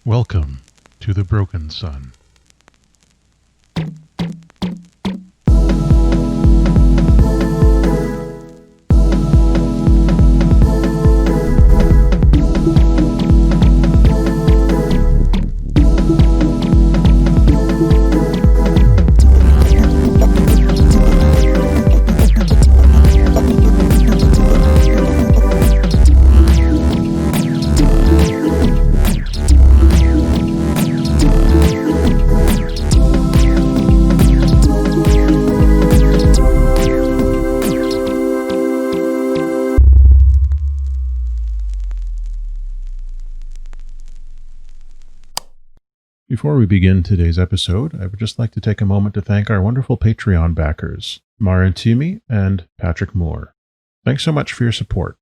Welcome to the Broken Sun. Before we begin today's episode, I would just like to take a moment to thank our wonderful Patreon backers, Mara Toomey and Patrick Moore. Thanks so much for your support.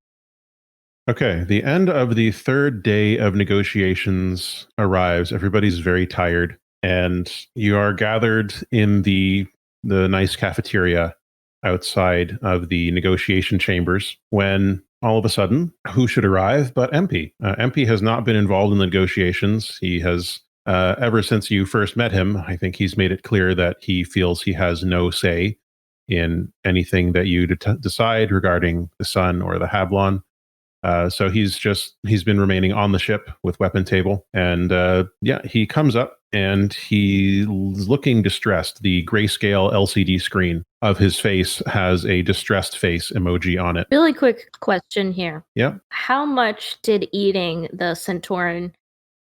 Okay, the end of the third day of negotiations arrives. Everybody's very tired, and you are gathered in the nice cafeteria outside of the negotiation chambers when all of a sudden, who should arrive but MP? MP has not been involved in the negotiations. He has ever since you first met him, I think he's made it clear that he feels he has no say in anything that you decide regarding the Sun or the Hablon. So he's been remaining on the ship with weapon table. And he comes up and he's looking distressed. The grayscale LCD screen of his face has a distressed face emoji on it. Really quick question here. Yeah. How much did eating the Centauran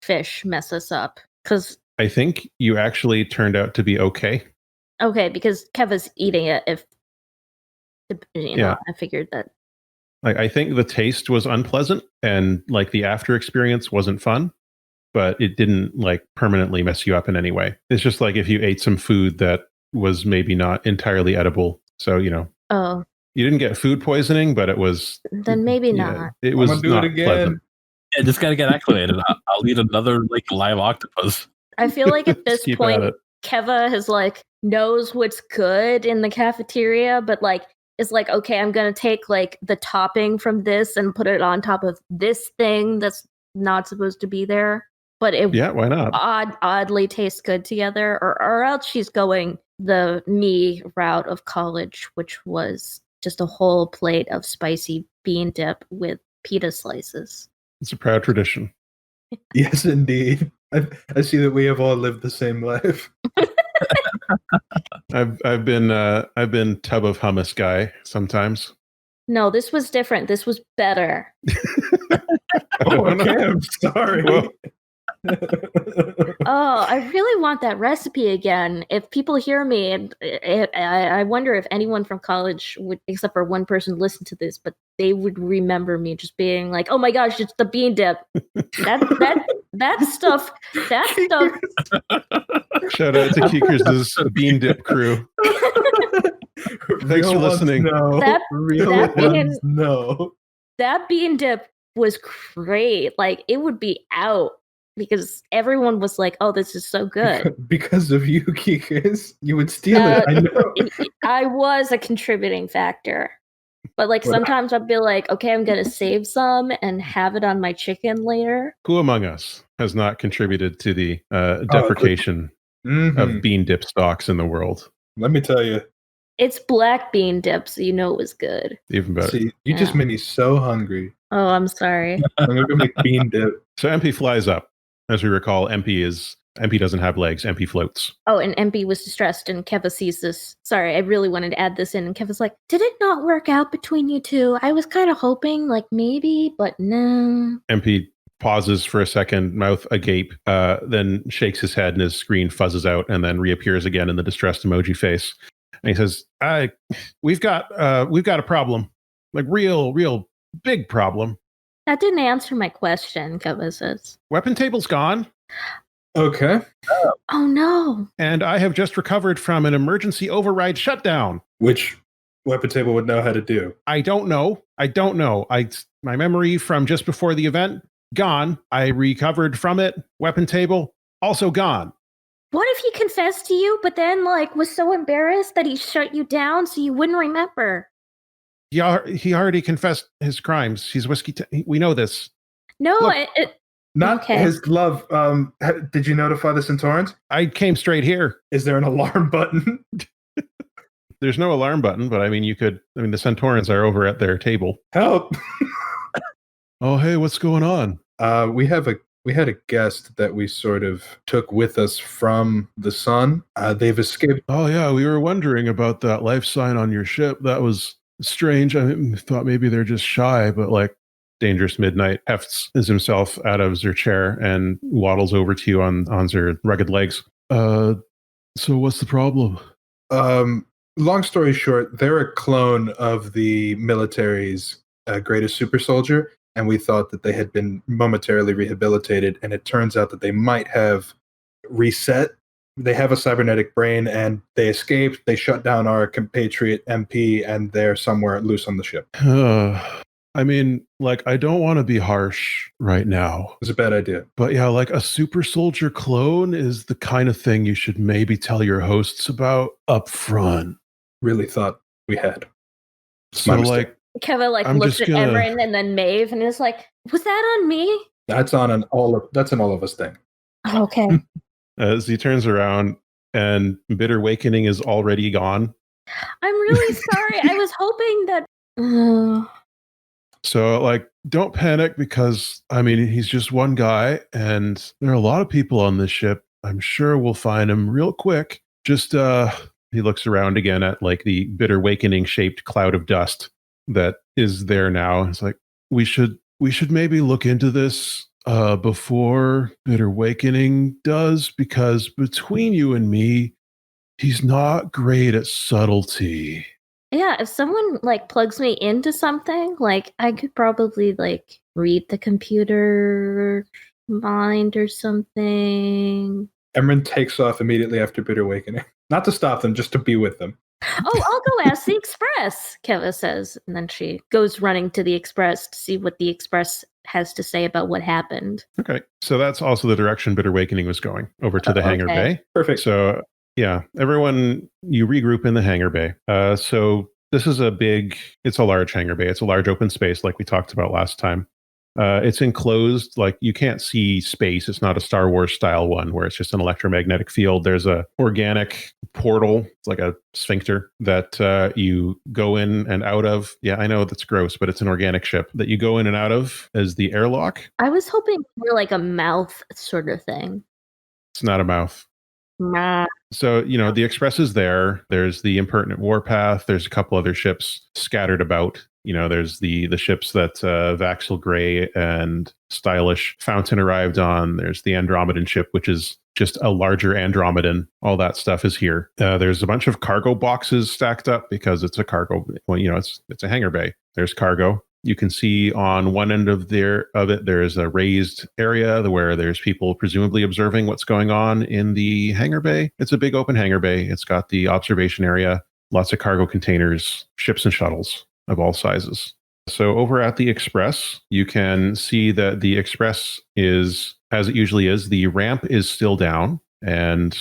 fish mess us up? Because I think you actually turned out to be okay. Okay, because Keva's eating it. I figured that. I think the taste was unpleasant, and like the after experience wasn't fun, but it didn't like permanently mess you up in any way. It's just like if you ate some food that was maybe not entirely edible. So Oh, you didn't get food poisoning, but it was. then maybe not. It was I'm gonna do not it again. pleasant. Yeah, just gotta get acclimated. I'll eat another live octopus. I feel like at this Keep point, at it. Keva has knows what's good in the cafeteria, but is okay, I'm gonna take the topping from this and put it on top of this thing that's not supposed to be there. But it Why not? oddly tastes good together, or else she's going the me route of college, which was just a whole plate of spicy bean dip with pita slices. It's a proud tradition. Yes, indeed. I see that we have all lived the same life. I've been tub of hummus guy sometimes. No, this was different. This was better. Okay, I'm sorry. Well, Oh, I really want that recipe again. If people hear me, and I wonder if anyone from college would, except for one person, listen to this, but they would remember me just being like, "Oh my gosh, it's the bean dip." That stuff. Shout out to Keekers' bean dip crew. Thanks for listening. That bean dip was great. It would be out. Because everyone was like, "Oh, this is so good." Because of you, Keekers. You would steal it. I know. I was a contributing factor. But sometimes I'd be like, "Okay, I'm going to save some and have it on my chicken later." Who among us has not contributed to the deprecation of bean dip stocks in the world? Let me tell you. It's black bean dip, so you know it was good. Even better. See, you just made me so hungry. Oh, I'm sorry. I'm going to go make bean dip. So MP flies up. As we recall, MP doesn't have legs. MP floats. Oh, and MP was distressed, and Keva sees this. Sorry, I really wanted to add this in. And Keva's like, "Did it not work out between you two? I was kind of hoping, maybe, but no." MP pauses for a second, mouth agape, then shakes his head, and his screen fuzzes out, and then reappears again in the distressed emoji face. And he says, "We've got a problem, real big problem." That didn't answer my question, Keva says. Weapon table's gone. Okay. Oh no. And I have just recovered from an emergency override shutdown. Which weapon table would know how to do? I don't know. My memory from just before the event, gone. I recovered from it. Weapon table, also gone. What if he confessed to you, but then was so embarrassed that he shut you down so you wouldn't remember? He already confessed his crimes. He's whiskey. We know this. No, Look, Not Okay. his glove. Did you notify the Centaurans? I came straight here. Is there an alarm button? There's no alarm button, but I mean, the Centaurans are over at their table. Help! Oh, hey, what's going on? We had a guest that we sort of took with us from the sun. They've escaped. Oh, yeah, we were wondering about that life sign on your ship. That was strange. I thought maybe they're just shy, but like Dangerous Midnight hefts himself out of their chair and waddles over to you on their rugged legs. So what's the problem? Long story short, they're a clone of the military's greatest super soldier, and we thought that they had been momentarily rehabilitated, and it turns out that they might have reset. They have a cybernetic brain, and they escaped. They shut down our compatriot MP, and they're somewhere loose on the ship. I mean, like, I don't want to be harsh right now. It's a bad idea. But yeah, like a super soldier clone is the kind of thing you should maybe tell your hosts about up front. Really thought we had. So like, Kevin I'm looks just at gonna- Emran and then Maeve and is like, was that on me? That's an all of us thing. Okay. as he turns around and Bitter Wakening is already gone. I'm really sorry. I was hoping that. So, like, don't panic because, I mean, he's just one guy and there are a lot of people on this ship. I'm sure we'll find him real quick. Just, he looks around again at, like, the Bitter Wakening shaped cloud of dust that is there now. It's like, we should maybe look into this before Bitter Wakening does, because between you and me, he's not great at subtlety. Yeah, if someone like plugs me into something, like I could probably like read the computer mind or something. Emran takes off immediately after Bitter Awakening. Not to stop them, just to be with them. Oh, I'll go ask the Express, Keva says. And then she goes running to the Express to see what the Express has to say about what happened. Okay. So that's also the direction Bitter Awakening was going, over to the hangar bay. Perfect. So, yeah, everyone, you regroup in the hangar bay. So this is it's a large hangar bay. It's a large open space like we talked about last time. It's enclosed, like you can't see space. It's not a Star Wars style one where it's just an electromagnetic field. There's a organic portal. It's like a sphincter that you go in and out of. Yeah, I know that's gross, but it's an organic ship that you go in and out of as the airlock. I was hoping for like a mouth sort of thing. It's not a mouth. Nah. So, the Express is there. There's the Impertinent Warpath. There's a couple other ships scattered about. There's the ships that Vaxel Grey and Stylish Fountain arrived on. There's the Andromedan ship, which is just a larger Andromedan. All that stuff is here. There's a bunch of cargo boxes stacked up because it's a cargo. Well, it's a hangar bay. There's cargo. You can see on one end of it, there's a raised area where there's people presumably observing what's going on in the hangar bay. It's a big open hangar bay. It's got the observation area, lots of cargo containers, ships and shuttles of all sizes. So over at the Express, you can see that the Express is, as it usually is, the ramp is still down. And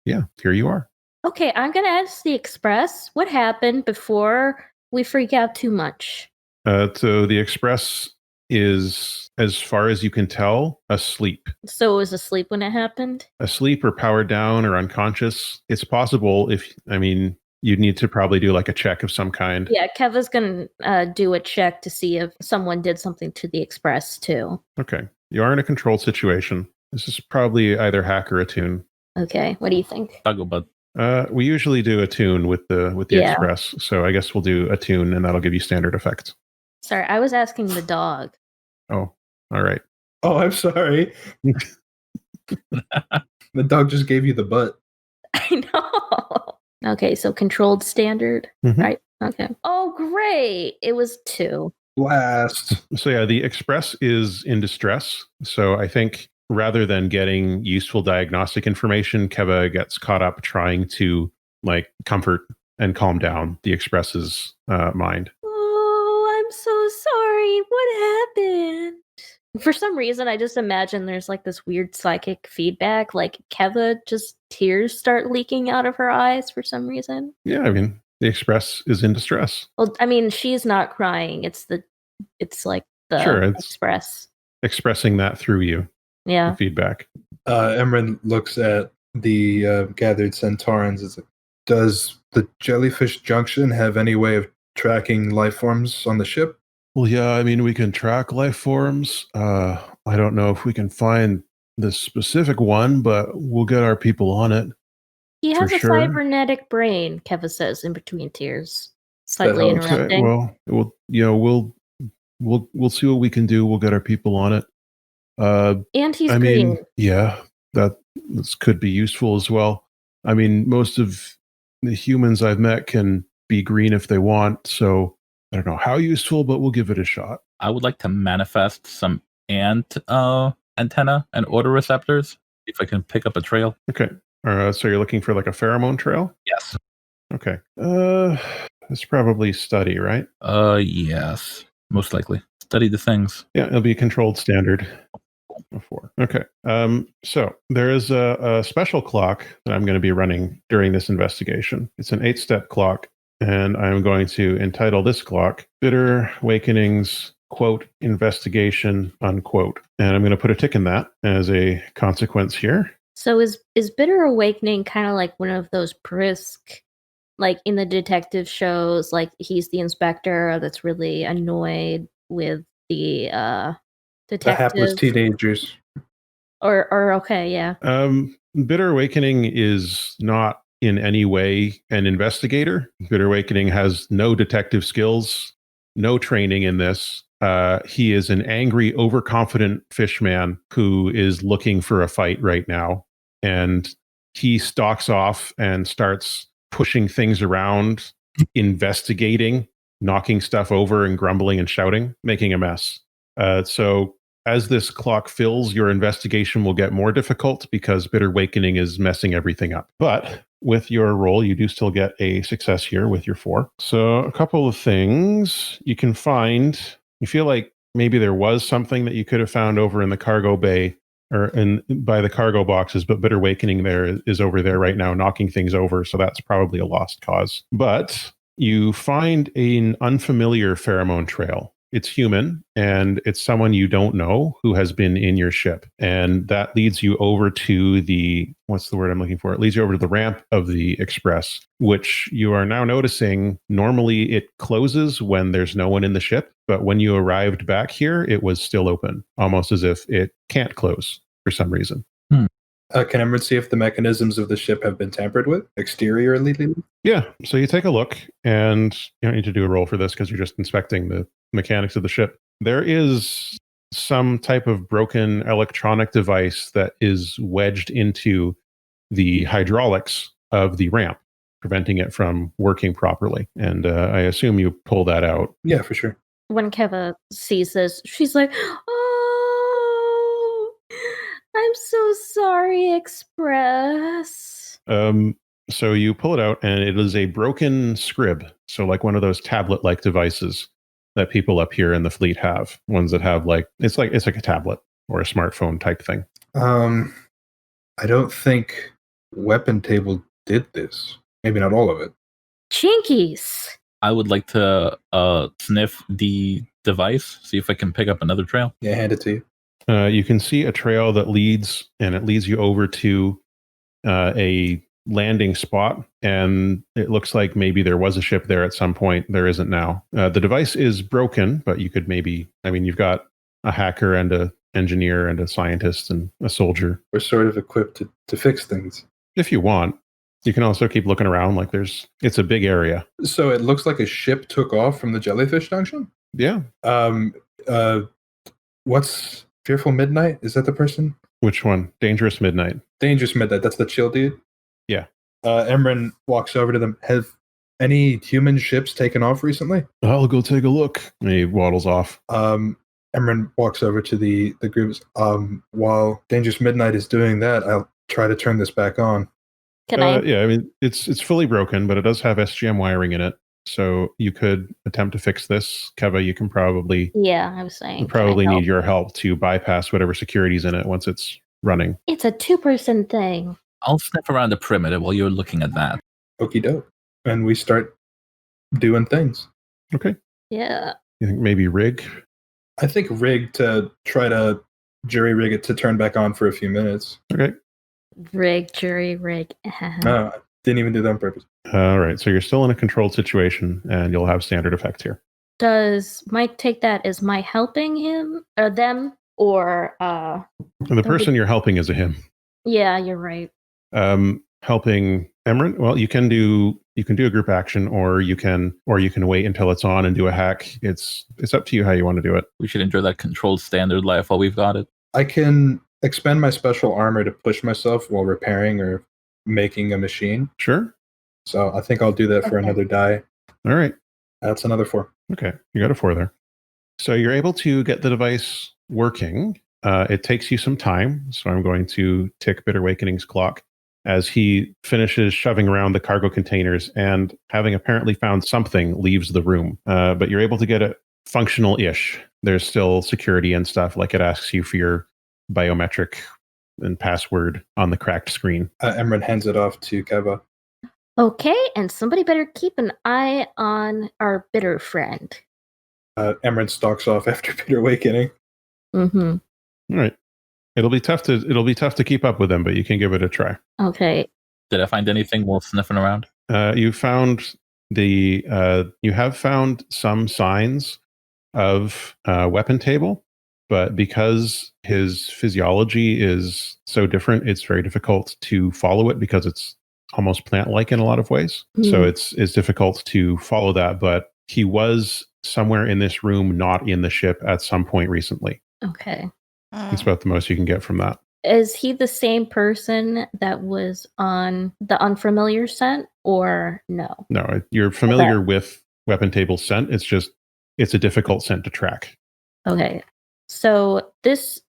yeah, here you are. Okay, I'm going to ask the Express what happened before we freak out too much. So the Express is, as far as you can tell, asleep. So it was asleep when it happened? Asleep or powered down or unconscious. It's possible you'd need to probably do like a check of some kind. Yeah, Keva's going to do a check to see if someone did something to the Express too. Okay. You are in a controlled situation. This is probably either hack or attune. Okay, what do you think? Toggle bud. We usually do attune with the Express. So I guess we'll do attune and that'll give you standard effects. Sorry, I was asking the dog. Oh, all right. Oh, I'm sorry. The dog just gave you the butt. I know. Okay, so controlled standard, right? Okay. Oh, great. It was 2. Blast. So yeah, the Express is in distress. So I think rather than getting useful diagnostic information, Keva gets caught up trying to comfort and calm down the Express's mind. Oh, I'm so sorry. What happened? For some reason, I just imagine there's like this weird psychic feedback. Like Keva, just tears start leaking out of her eyes for some reason. Yeah, the Express is in distress. Well, she's not crying. It's like the Sure, it's Express. expressing that through you. Yeah. feedback. Emran looks at the gathered Centaurans. Is like, does the Jellyfish Junction have any way of tracking life forms on the ship? Well, yeah, I mean, we can track life forms. I don't know if we can find the specific one, but we'll get our people on it. He has For a sure. cybernetic brain, Keva says in between tears, slightly helps. interrupting. Okay, well, we'll see what we can do. We'll get our people on it. And he's I green. mean, yeah, this could be useful as well. I mean, most of the humans I've met can be green if they want, so I don't know how useful, but we'll give it a shot. I would like to manifest some ant antenna and autoreceptors, if I can pick up a trail. Okay. So you're looking for like a pheromone trail? Yes. Okay. It's probably study, right? Yes. Most likely. Study the things. Yeah, it'll be a controlled standard. Before. Okay. So there is a special clock that I'm going to be running during this investigation. It's an 8-step clock, and I'm going to entitle this clock Bitter Wakenings, quote, investigation, unquote. And I'm going to put a tick in that as a consequence here. So is Bitter Awakening kind of like one of those brisk, like in the detective shows, like he's the inspector that's really annoyed with the The hapless detective? teenagers. Or okay, yeah. Bitter Awakening is not in any way an investigator. Bitter Awakening has no detective skills, no training in this. He is an angry, overconfident fishman who is looking for a fight right now. And he stalks off and starts pushing things around, investigating, knocking stuff over and grumbling and shouting, making a mess. So as this clock fills, your investigation will get more difficult because Bitter Awakening is messing everything up. But with your roll, you do still get a success here with your 4. So a couple of things you can find. You feel like maybe there was something that you could have found over in the cargo bay or by the cargo boxes, but Bitter Awakening there is over there right now knocking things over. So that's probably a lost cause. But you find an unfamiliar pheromone trail. It's human, and it's someone you don't know who has been in your ship. And that leads you over to the, what's the word I'm looking for? It leads you over to the ramp of the Express, which you are now noticing normally it closes when there's no one in the ship. But when you arrived back here, it was still open, almost as if it can't close for some reason. Can Emran see if the mechanisms of the ship have been tampered with exteriorly? Yeah, so you take a look, and you don't need to do a roll for this because you're just inspecting the mechanics of the ship. There is some type of broken electronic device that is wedged into the hydraulics of the ramp, preventing it from working properly. And I assume you pull that out. Yeah, for sure. When Keva sees this, she's like, "Oh, I'm so sorry, Express." So you pull it out, and it is a broken scrib. So like one of those tablet-like devices that people up here in the fleet have. Ones that have like it's like a tablet or a smartphone type thing. I don't think Weapon Table did this. Maybe not all of it. Chinkies. I would like to sniff the device, see if I can pick up another trail. Yeah, hand it to you. You can see a trail that leads you over to a landing spot, and it looks like maybe there was a ship there at some point. There isn't now. The device is broken, but you could you've got a hacker and a engineer and a scientist and a soldier. We're sort of equipped to fix things. If you want, you can also keep looking around. Like it's a big area. So it looks like a ship took off from the Jellyfish Junction? Yeah. What's Fearful Midnight? Is that the person? Which one? Dangerous Midnight. Dangerous Midnight. That's the chill dude? Yeah. Emran walks over to them. Have any human ships taken off recently? I'll go take a look. And he waddles off. Emran walks over to the groups. While Dangerous Midnight is doing that, I'll try to turn this back on. Can I? Yeah, I mean, it's fully broken, but it does have SGM wiring in it. So you could attempt to fix this. Keva, you can probably... Yeah, I was saying. You probably need your help to bypass whatever security's in it once it's running. It's a 2-person thing. I'll sniff around the perimeter while you're looking at that. Okie doke. And we start doing things. Okay. Yeah. You think maybe rig? I think rig to try to jury rig it to turn back on for a few minutes. Okay. Rig, jury, rig. No, I didn't even do that on purpose. All right. So you're still in a controlled situation, and you'll have standard effects here. Does Mike take that as my helping him or them or And the person you're helping is a him. Yeah, you're right. Helping Emran. Well, you can do a group action, or you can wait until it's on and do a hack. It's up to you how you want to do it. We should enjoy that controlled standard life while we've got it. I can expend my special armor to push myself while repairing or making a machine. Sure. So I think I'll do that for another die. All right. That's another 4. Okay. You got a 4 there. So you're able to get the device working. It takes you some time. So I'm going to tick Bitter Awakening's clock as he finishes shoving around the cargo containers and, having apparently found something, leaves the room. But you're able to get it functional-ish. There's still security and stuff, like it asks you for your biometric and password on the cracked screen. Emran hands it off to Keva. Okay, and somebody better keep an eye on our bitter friend. Emran stalks off after Bitter Awakening. Mm-hmm. All right. It'll be tough to keep up with them, but you can give it a try. Okay. Did I find anything while sniffing around? You have found some signs of weapon table, but because his physiology is so different, it's very difficult to follow it because it's almost plant-like in a lot of ways. So it's difficult to follow that, but he was somewhere in this room, not in the ship, at some point recently. Okay. That's about the most you can get from that. Is he the same person that was on the unfamiliar scent, or no? No, you're familiar with weapon table scent. It's just, it's a difficult scent to track. Okay. So this,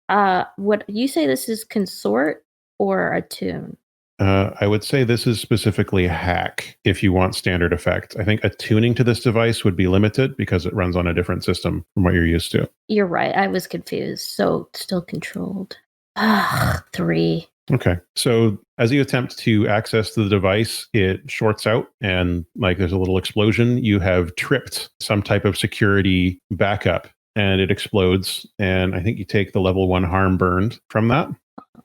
what you say, this is consort or attune? I would say this is specifically a hack if you want standard effect. I think attuning to this device would be limited because it runs on a different system from what you're used to. You're right. I was confused. So still controlled. 3. Okay. So as you attempt to access the device, it shorts out and there's a little explosion. You have tripped some type of security backup and it explodes. And I think you take the level 1 harm burned from that.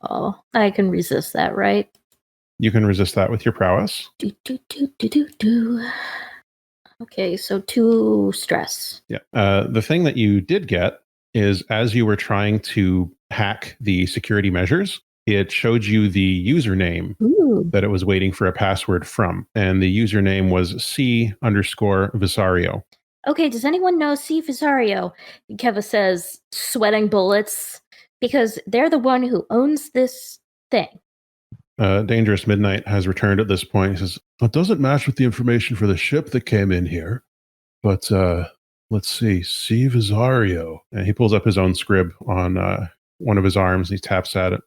Oh, I can resist that, right? You can resist that with your prowess. Okay, so 2 stress. Yeah. The thing that you did get is, as you were trying to hack the security measures, it showed you the username that it was waiting for a password from. And the username was C_Visario. Okay, does anyone know C. Visario? Keva says, sweating bullets, because they're the one who owns this thing. Dangerous Midnight has returned at this point. He says, it doesn't match with the information for the ship that came in here, but let's see, C. Visario. And he pulls up his own scrib on one of his arms and he taps at it.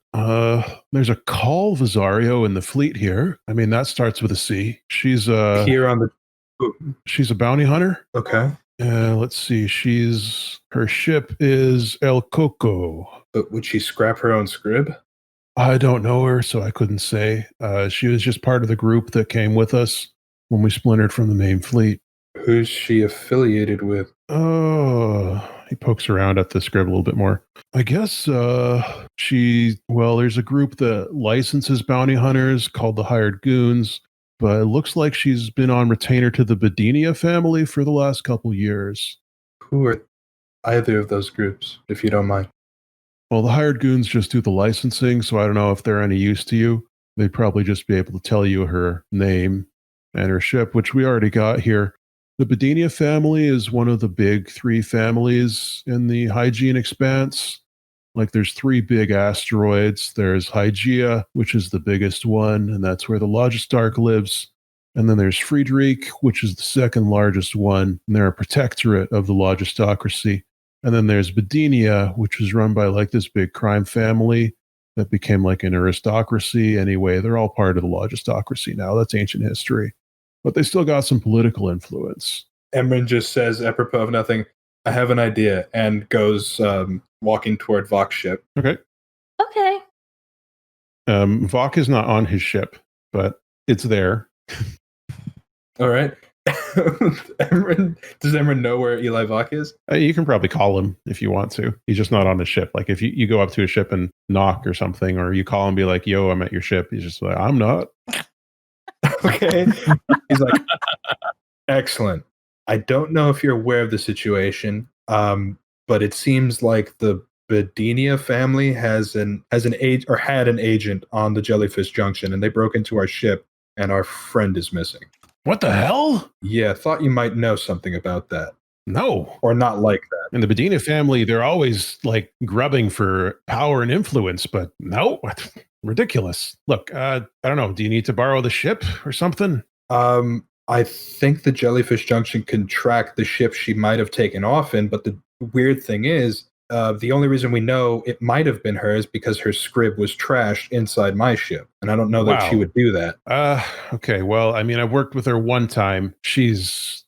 There's a Call Visario in the fleet here. I mean, that starts with a C. She's here on the... She's a bounty hunter. Okay. Let's see, her ship is El Coco. But would she scrap her own scrib? I don't know her, so I couldn't say. She was just part of the group that came with us when we splintered from the main fleet. Who's she affiliated with? Oh, he pokes around at the scrib a little bit more. I guess there's a group that licenses bounty hunters called the Hired Goons, but it looks like she's been on retainer to the Bedinia family for the last couple years. Who are either of those groups, if you don't mind? Well, the Hired Goons just do the licensing, so I don't know if they're any use to you. They'd probably just be able to tell you her name and her ship, which we already got here. The Bedinia family is one of the big 3 families in the Hygiene Expanse. There's 3 big asteroids. There's Hygeia, which is the biggest one, and that's where the Logistarch lives. And then there's Friedrich, which is the second largest one, and they're a protectorate of the Logistocracy. And then there's Bedinia, which was run by this big crime family that became an aristocracy. Anyway, they're all part of the Logistocracy now. That's ancient history. But they still got some political influence. Emran just says, apropos of nothing, I have an idea, and goes walking toward Vok's ship. Okay. Okay. Vok is not on his ship, but it's there. All right. Does Emran know where Eli Vach is? You can probably call him if you want to. He's just not on the ship. Like if you go up to a ship and knock or something, or you call and be like, yo, I'm at your ship. He's just like, I'm not. Okay. He's like, excellent. I don't know if you're aware of the situation, but it seems like the Bedinia family had an agent on the Jellyfish Junction, and they broke into our ship, and our friend is missing. What the hell? Yeah, thought you might know something about that. No. Or not like that. In the Bedinia family, they're always like grubbing for power and influence, but no, ridiculous. Look, I don't know. Do you need to borrow the ship or something? I think the Jellyfish Junction can track the ship she might have taken off in, but the weird thing is, the only reason we know it might have been hers because her scrib was trashed inside my ship, and I don't know that she would do that. Okay. Well, I mean, I've worked with her one time. She's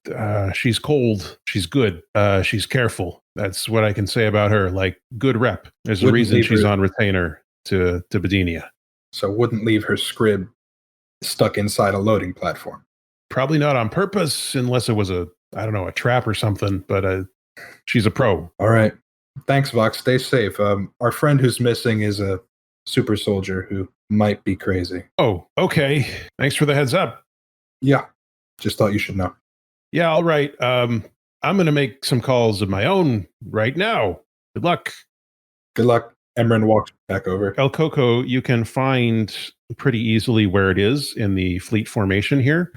cold. She's good. She's careful. That's what I can say about her. Like, good rep. There's a reason she's on retainer to Bedinia. So wouldn't leave her scrib stuck inside a loading platform. Probably not on purpose, unless it was a trap or something. But she's a pro. All right. Thanks, Vox. Stay safe. Our friend who's missing is a super soldier who might be crazy. Oh, okay. Thanks for the heads up. Yeah. Just thought you should know. Yeah, all right. I'm going to make some calls of my own right now. Good luck. Good luck. Emran walks back over. El Coco, you can find pretty easily where it is in the fleet formation here.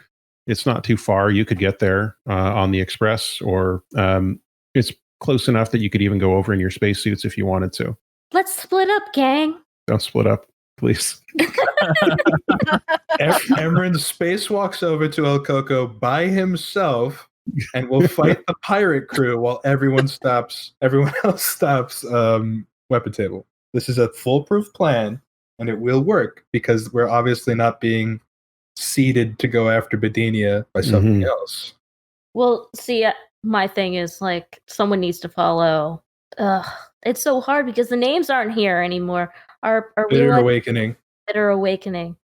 It's not too far. You could get there on the express, or it's close enough that you could even go over in your spacesuits if you wanted to. Let's split up, gang. Don't split up, please. Emran spacewalks over to El Coco by himself and will fight the pirate crew while everyone else stops weapon table. This is a foolproof plan, and it will work because we're obviously not being seeded to go after Bedinia by something else. Well, see, my thing is like someone needs to follow. It's so hard because the names aren't here anymore. Are we Bitter Awakening? Bitter Awakening.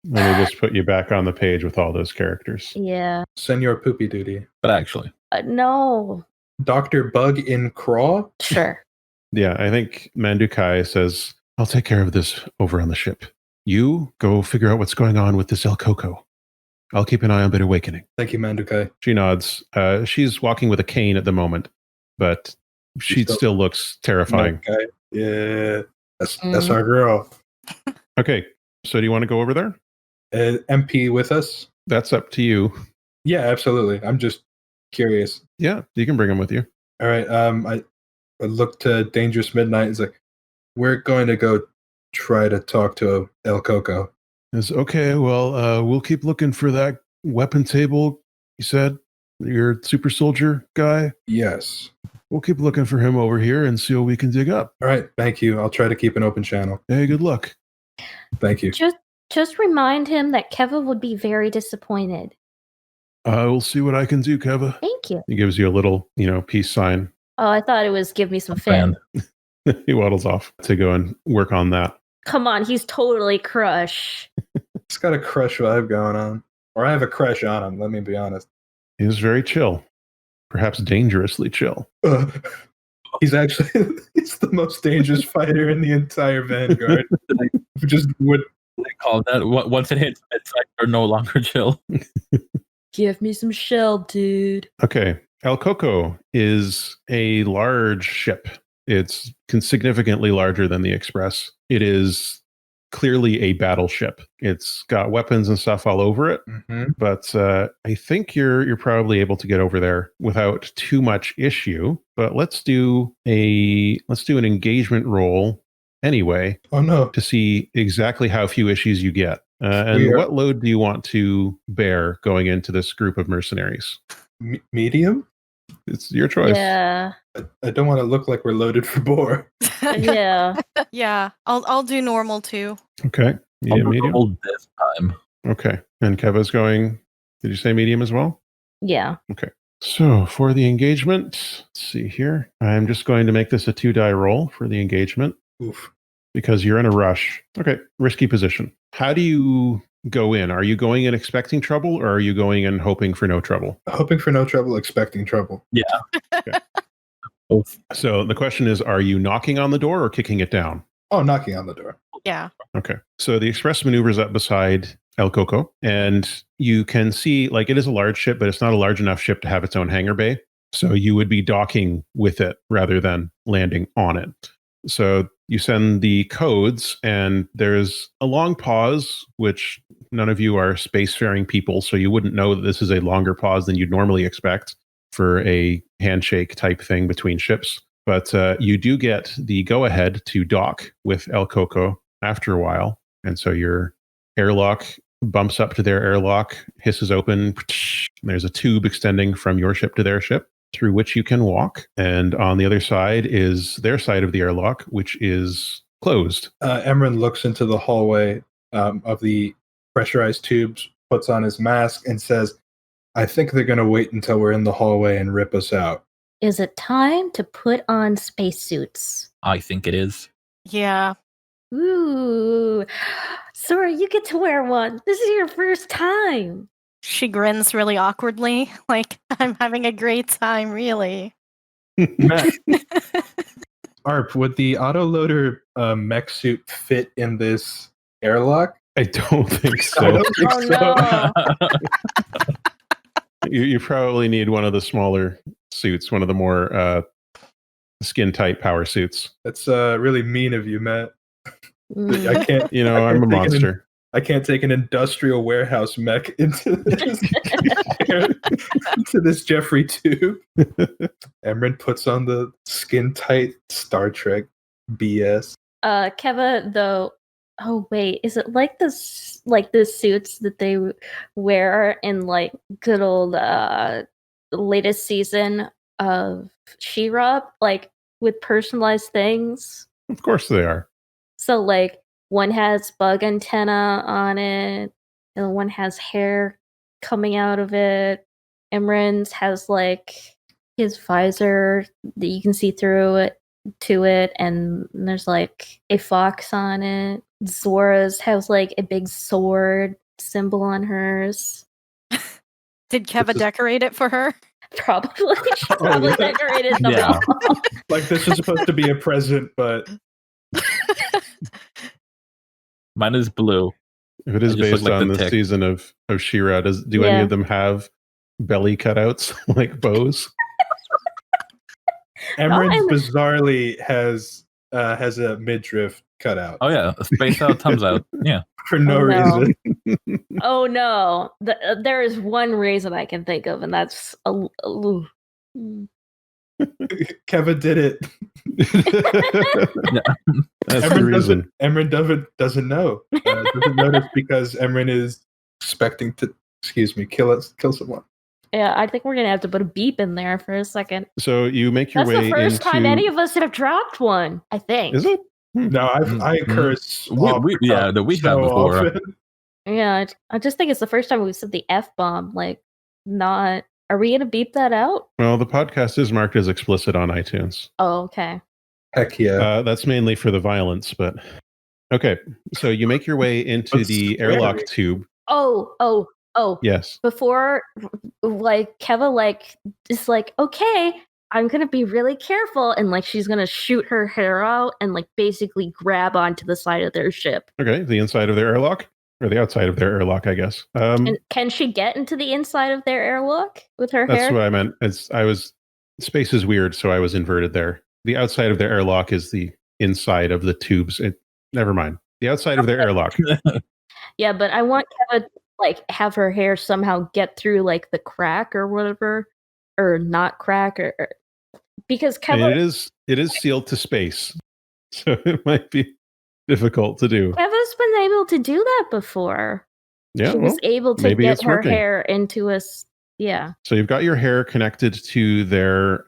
Let me just put you back on the page with all those characters. Yeah. Senor Poopy Duty. But actually, no. Dr. Bug in Craw? Sure. Yeah, I think Mandukai says, I'll take care of this over on the ship. You go figure out what's going on with this El Coco. I'll keep an eye on Bitter Awakening. Thank you, Mandukai. She nods. She's walking with a cane at the moment, but she still looks terrifying. Mandukai. Yeah, that's our girl. Okay, so do you want to go over there? MP with us? That's up to you. Yeah, absolutely. I'm just curious. Yeah, you can bring him with you. All right. I looked to Dangerous Midnight. It's like, we're going to go try to talk to El Coco. It's okay. Well, we'll keep looking for that weapon table. You said your super soldier guy. Yes. We'll keep looking for him over here and see what we can dig up. All right. Thank you. I'll try to keep an open channel. Hey, good luck. Thank you. Just remind him that Keva would be very disappointed. I will see what I can do, Keva. Thank you. He gives you a little, peace sign. Oh, I thought it was give me some fan. He waddles off to go and work on that. Come on, he's totally crush. He's got a crush vibe going on. Or I have a crush on him, let me be honest. He's very chill. Perhaps dangerously chill. He's the most dangerous fighter in the entire Vanguard. Just would they call that once it hits midsight, they're no longer chill. Give me some shell, dude. Okay. El Coco is a large ship. It's significantly larger than the Express. It is clearly a battleship. It's got weapons and stuff all over it, but I think you're probably able to get over there without too much issue. But let's do an engagement roll anyway. Oh no! To see exactly how few issues you get, and what load do you want to bear going into this group of mercenaries? Medium. It's your choice. Yeah. I don't want to look like we're loaded for bore. Yeah. Yeah. I'll do normal too. Okay. Medium. This time. Okay. And Keva's going. Did you say medium as well? Yeah. Okay. So for the engagement, let's see here. I'm just going to make this a 2-die roll for the engagement. Oof. Because you're in a rush. Okay. Risky position. How do you go in? Are you going in expecting trouble, or are you going in hoping for no trouble? Hoping for no trouble, expecting trouble. Both. So the question is, are you knocking on the door or kicking it down? Oh, knocking on the door. Yeah. Okay. So the Express maneuvers up beside El Coco, and you can see, like, it is a large ship, but it's not a large enough ship to have its own hangar bay. So you would be docking with it rather than landing on it. So you send the codes, and there's a long pause, which none of you are spacefaring people, so you wouldn't know that this is a longer pause than you'd normally expect for a handshake type thing between ships. But you do get the go-ahead to dock with El Coco after a while. And so your airlock bumps up to their airlock, hisses open. There's a tube extending from your ship to their ship through which you can walk. And on the other side is their side of the airlock, which is closed. Emran looks into the hallway of the pressurized tubes, puts on his mask, and says, I think they're going to wait until we're in the hallway and rip us out. Is it time to put on spacesuits? I think it is. Yeah. Ooh. Zora, you get to wear one. This is your first time. She grins really awkwardly, like, I'm having a great time, really. Matt, Arp, would the autoloader mech suit fit in this airlock? I don't think I so. don't think Oh, so. no. You probably need one of the smaller suits, one of the more skin tight power suits. That's really mean of you, Matt. Mm. I can't. You know, I I'm a can't take monster. I can't take an industrial warehouse mech into this Jeffrey tube. Emran puts on the skin tight Star Trek BS. Keva, though. Oh wait, is it like this? Like the suits that they wear in like good old latest season of She-Ra, like with personalized things? Of course they are. So like one has bug antenna on it, and one has hair coming out of it. Emran's has like his visor that you can see through it to it, and there's like a fox on it. Zora's has like a big sword symbol on hers. Did Keva decorate it for her? Probably. She probably yeah. decorated them Yeah. all. Like this is supposed to be a present, but Mine is blue. If it is I just based look like on the the tick. season of She-Ra, do any Yeah. of them have belly cutouts like bows? Emran and- bizarrely has a midriff cutout Oh yeah, space out, thumbs out. Yeah. for no Oh, no. reason. Oh no. There is one reason I can think of, and that's Keva did it. That's the reason. Emran doesn't know. Doesn't notice because Emran is expecting to, kill someone. Yeah, I think we're gonna have to put a beep in there for a second. So you make your That's way the first into. time any of us have dropped one, I think. Is it? No, I Mhm. curse. We- off we- the yeah, cuff that we have so before. often. Yeah, I just think it's the first time we've said the F-bomb. Like, not. Are we gonna beep that out? Well, the podcast is marked as explicit on iTunes. Oh, okay. Heck yeah. That's mainly for the violence, but okay. So you make your way into But the airlock swearing. tube. Oh. Yes. Before, like, Keva, like, is like, okay, I'm gonna be really careful, and like, she's gonna shoot her hair out and like basically grab onto the side of their ship. Okay. The inside of their airlock, or the outside of their airlock, I guess. And can she get into the inside of their airlock with her That's hair? what I meant. Space is weird, so I was inverted there. The outside of their airlock is the inside of the tubes. Never mind. The outside of their airlock. Yeah, but I want Keva to like have her hair somehow get through like the crack or whatever, or not crack, or because I mean, Keva, it is sealed to space, so it might be difficult to do. Keva's been able to do that before. Yeah. She well, was able to maybe get it's her working. hair into us. Yeah. So you've got your hair connected to their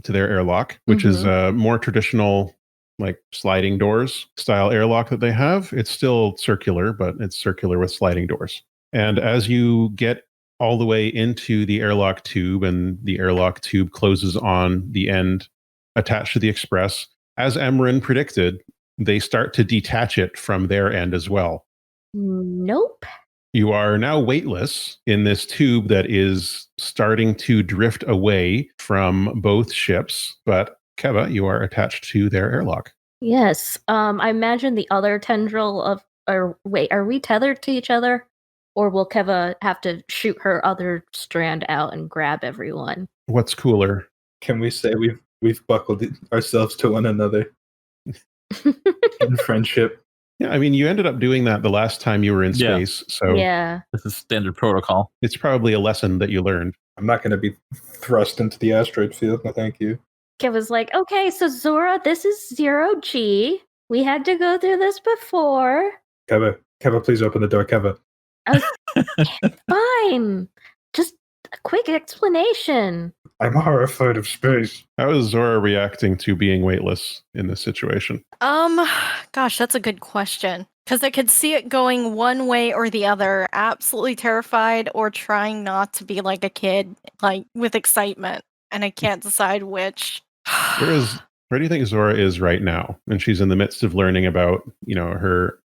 airlock, which is a more traditional, like sliding doors style airlock that they have. It's still circular, but it's circular with sliding doors. And as you get all the way into the airlock tube, and the airlock tube closes on the end attached to the Express, as Emran predicted, they start to detach it from their end as well. Nope. You are now weightless in this tube that is starting to drift away from both ships, but Keva, you are attached to their airlock. Yes. I imagine the other tendril of. Or wait, are we tethered to each other, or will Keva have to shoot her other strand out and grab everyone? What's cooler? Can we say we've buckled ourselves to one another in friendship? Yeah, I mean, you ended up doing that the last time you were in Yeah. space, so Yeah. This is standard protocol. it's probably a lesson that you learned. I'm not going to be thrust into the asteroid field. No, thank you. Keva's like, okay, so Zora, this is 0G. We had to go through this before. Keva, please open the door. Keva. Fine. Just a quick explanation. I'm horrified of space. How is Zora reacting to being weightless in this situation? Gosh, that's a good question. Because I could see it going one way or the other, absolutely terrified or trying not to be like a kid, like with excitement. And I can't decide which. Where do you think Zora is right now? And she's in the midst of learning about,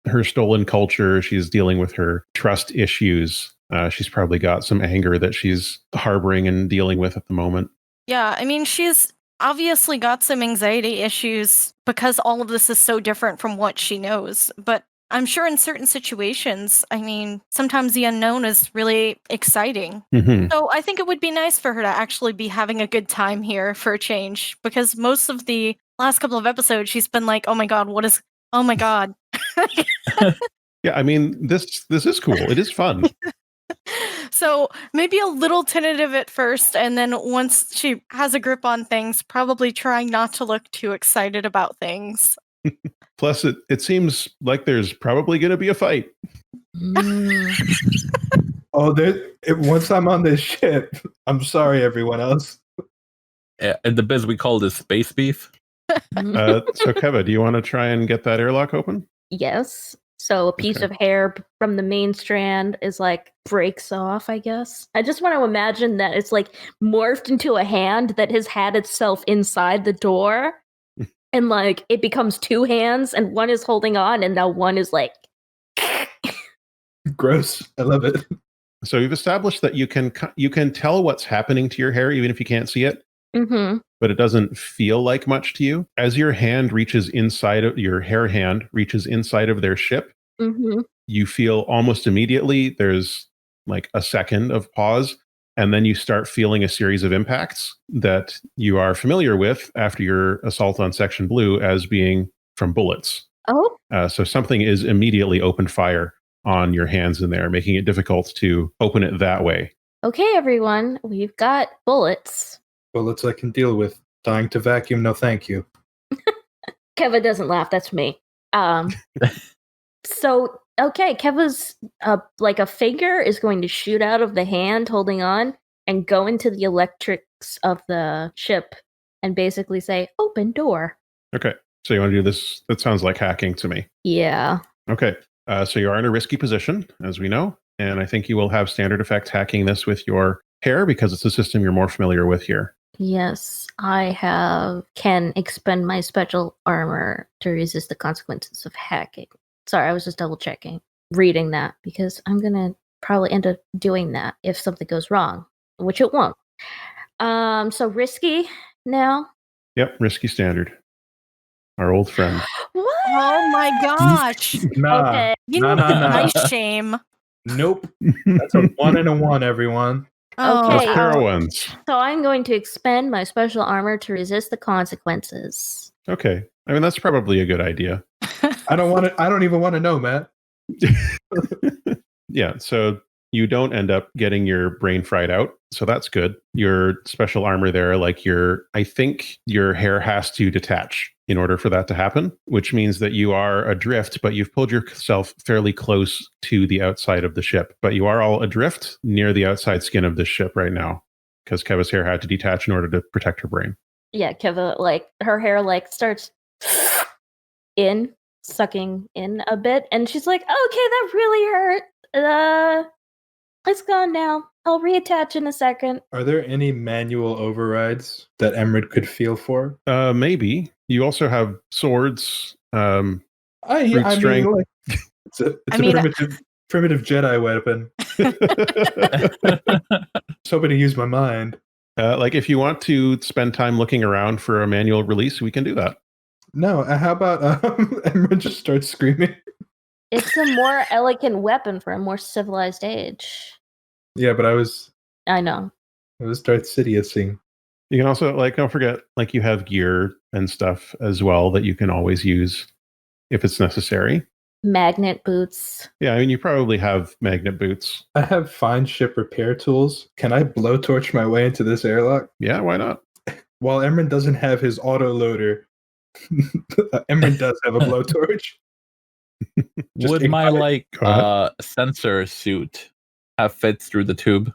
her stolen culture. She's dealing with her trust issues. She's probably got some anger that she's harboring and dealing with at the moment. Yeah, I mean, she's obviously got some anxiety issues because all of this is so different from what she knows. But I'm sure in certain situations, I mean, sometimes the unknown is really exciting. Mm-hmm. So I think it would be nice for her to actually be having a good time here for a change, because most of the last couple of episodes, she's been like, oh my God. Yeah, I mean, this is cool. It is fun. So maybe a little tentative at first, and then once she has a grip on things, probably trying not to look too excited about things. Plus, it seems like there's probably going to be a fight. Oh, once I'm on this ship, I'm sorry, everyone else. Yeah, in the biz, we call this space beef. So, Keva, do you want to try and get that airlock open? Yes. So a piece of hair from the main strand is like breaks off, I guess. I just want to imagine that it's like morphed into a hand that has had itself inside the door. And like it becomes two hands and one is holding on and now one is like Gross. I love it. So you've established that you can tell what's happening to your hair even if you can't see it. Mm-hmm. But it doesn't feel like much to you. As your hand reaches inside of your hair hand reaches inside of their ship, Mm-hmm. you feel almost immediately there's like a second of pause, and then you start feeling a series of impacts that you are familiar with after your assault on Section Blue as being from bullets. Oh. So something is immediately opened fire on your hands in there, making it difficult to open it that way. Okay, everyone, we've got bullets. Bullets I can deal with. Dying to vacuum, no thank you. Keva doesn't laugh, that's me. So, okay, Keva's like a finger is going to shoot out of the hand holding on and go into the electrics of the ship and basically say, open door. Okay. So you want to do this? That sounds like hacking to me. Yeah. Okay. So you are in a risky position, as we know. And I think you will have standard effect hacking this with your hair because it's a system you're more familiar with here. Yes, I can expend my special armor to resist the consequences of hacking. Sorry, I was just double checking, reading that, because I'm going to probably end up doing that if something goes wrong, which it won't. So risky now? Yep, risky standard. Our old friend. What? Oh my gosh. Nah. Okay. You Nah, need nah, nah. my shame. Nope. That's a 1 and a 1, everyone. Oh, Okay. Those heroines. So I'm going to expend my special armor to resist the consequences. Okay. I mean, that's probably a good idea. I don't even want to know, Matt. Yeah, so you don't end up getting your brain fried out. So that's good. Your special armor there, I think your hair has to detach in order for that to happen, which means that you are adrift, but you've pulled yourself fairly close to the outside of the ship. But you are all adrift near the outside skin of this ship right now because Keva's hair had to detach in order to protect her brain. Yeah, Keva, her hair, starts sucking in a bit. And she's like, okay, that really hurt. It's gone now. I'll reattach in a second. Are there any manual overrides that Emrid could feel for? Maybe. You also have swords. I mean, strength. it's a primitive primitive Jedi weapon. Just hoping to use my mind. Like, if you want to spend time looking around for a manual release, we can do that. No, how about Emran just starts screaming? It's a more elegant weapon for a more civilized age. Yeah, but I was I Darth Sidiousing. You can also, like, don't forget, like, you have gear and stuff as well that you can always use if it's necessary. Magnet boots. Yeah, I mean, you probably have magnet boots. I have fine ship repair tools. Can I blowtorch my way into this airlock? Yeah, why not? While Emran doesn't have his auto loader, Emran does have a blowtorch. Just Would my ignite Go sensor suit have fit through the tube?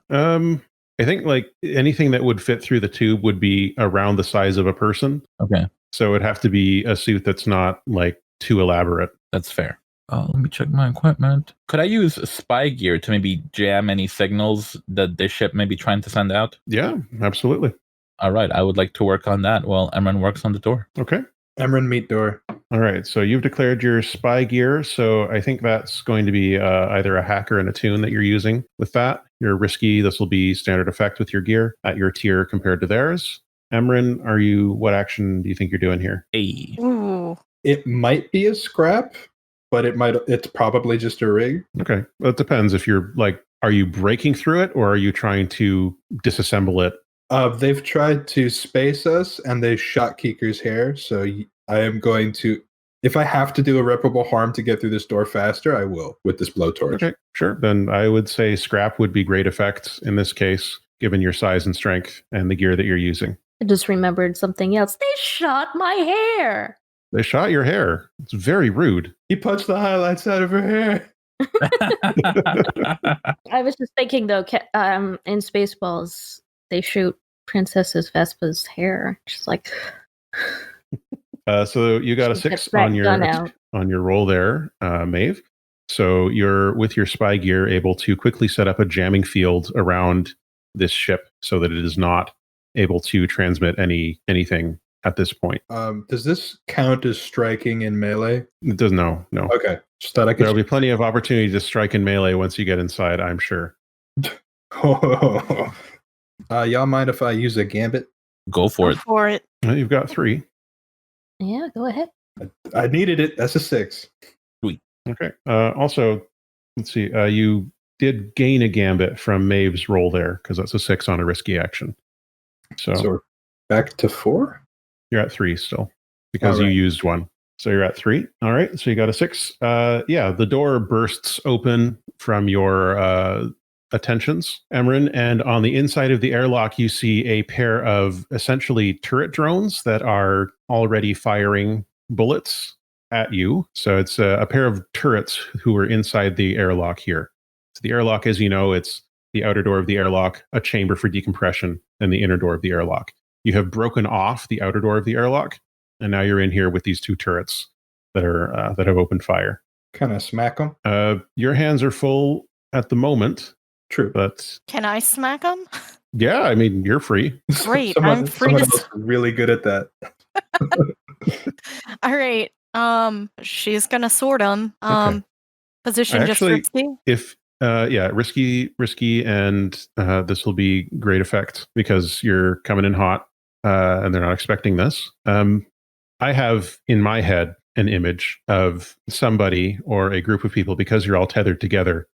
I think, like, anything that would fit through the tube would be around the size of a person. Okay, So it'd have to be a suit that's not, like, too elaborate. that's fair. Let me check my equipment. Could I use spy gear to maybe jam any signals that this ship may be trying to send out? Yeah, absolutely. All right, I would like to work on that while Emran works on the door. Okay. Emran meet door. All right. So you've declared your spy gear. So I think that's going to be either a hacker and a tune that you're using with that. You're risky. This will be standard effect with your gear at your tier compared to theirs. Emran, what action do you think you're doing here? Hey. Ooh. It might be a scrap, but it's probably just a rig. Okay. Well, it depends if you're, like, are you breaking through it or are you trying to disassemble it? They've tried to space us and they shot Kiker's hair. So I am going to, if I have to do irreparable harm to get through this door faster, I will with this blowtorch. Okay, sure. Then I would say scrap would be great effect in this case, given your size and strength and the gear that you're using. I just remembered something else. They shot my hair. They shot your hair. It's very rude. He punched the highlights out of her hair. I was just thinking though, in Spaceballs, they shoot Princess Vespa's hair. She's like, so you got a She 6 gets that on gun out. your roll there, Maeve. So you're, with your spy gear, able to quickly set up a jamming field around this ship so that it is not able to transmit anything at this point. Does this count as striking in melee? It does no. Okay, just thought I could. There'll be plenty of opportunity to strike in melee once you get inside, I'm sure. Y'all mind if I use a gambit? Go for it. For it. Well, you've got 3. yeah, go ahead. I needed it. That's a 6. Okay. Also, let's see. You did gain a gambit from Maeve's roll there because that's a 6 on a risky action. So we're back to 4? you're at 3 still because All right. you used 1. So you're at 3. All right. So you got a 6. Yeah, the door bursts open from your attentions, Emran, and on the inside of the airlock, you see a pair of essentially turret drones that are already firing bullets at you. So it's a pair of turrets who are inside the airlock here. So the airlock, as you know, it's the outer door of the airlock, a chamber for decompression, and the inner door of the airlock. You have broken off the outer door of the airlock, and now you're in here with these 2 turrets that have opened fire. Kind of smack them. Your hands are full at the moment, True. but Can I smack them? yeah, I mean, you're free. Great, I'm free someone to else is really good at that. All right. She's gonna sort them. Okay. Position Actually, just risky. If risky, and this will be great effect because you're coming in hot, and they're not expecting this. I have in my head an image of somebody or a group of people, because you're all tethered together,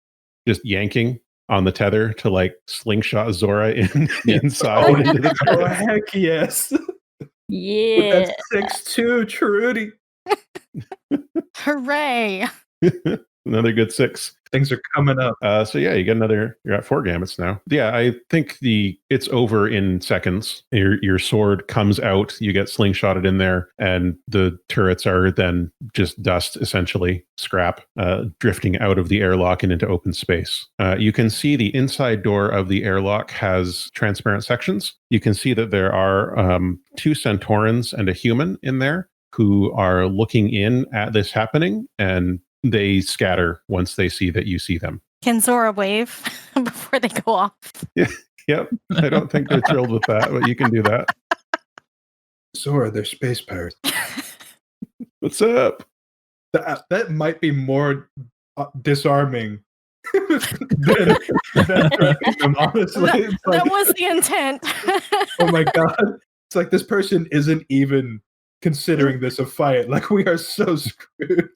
just yanking on the tether to, like, slingshot Zora inside into the Oh, door. heck yes. Yeah. That's 6'2", Trudy. Hooray! Another good 6. Things are coming up. So yeah, you're at 4 gambits now. Yeah, I think it's over in seconds. Your sword comes out, you get slingshotted in there, and the turrets are then just dust, essentially scrap, drifting out of the airlock and into open space. You can see the inside door of the airlock has transparent sections. You can see that there are 2 Centaurans and a human in there who are looking in at this happening, and they scatter once they see that you see them. Can Zora wave before they go off? Yep. I don't think they're thrilled with that, but you can do that. Zora, they're space pirates. What's up? That might be more disarming than threatening them, honestly. It's like, That was the intent. oh my god. It's like this person isn't even considering this a fight. Like, we are so screwed.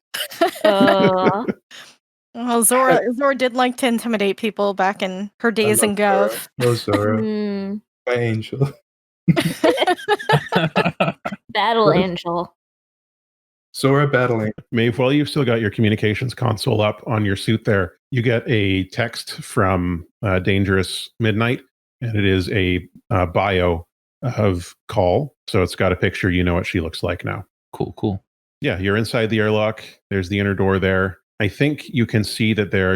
Well, Zora did like to intimidate people back in her days in Gov. Oh, Zora. Hmm. My angel. Battle Angel. Zora battling. Maeve, while you've still got your communications console up on your suit there, you get a text from Dangerous Midnight, and it is a bio of Call. So it's got a picture. You know what she looks like now. Cool. Yeah, you're inside the airlock. There's the inner door there. I think you can see that there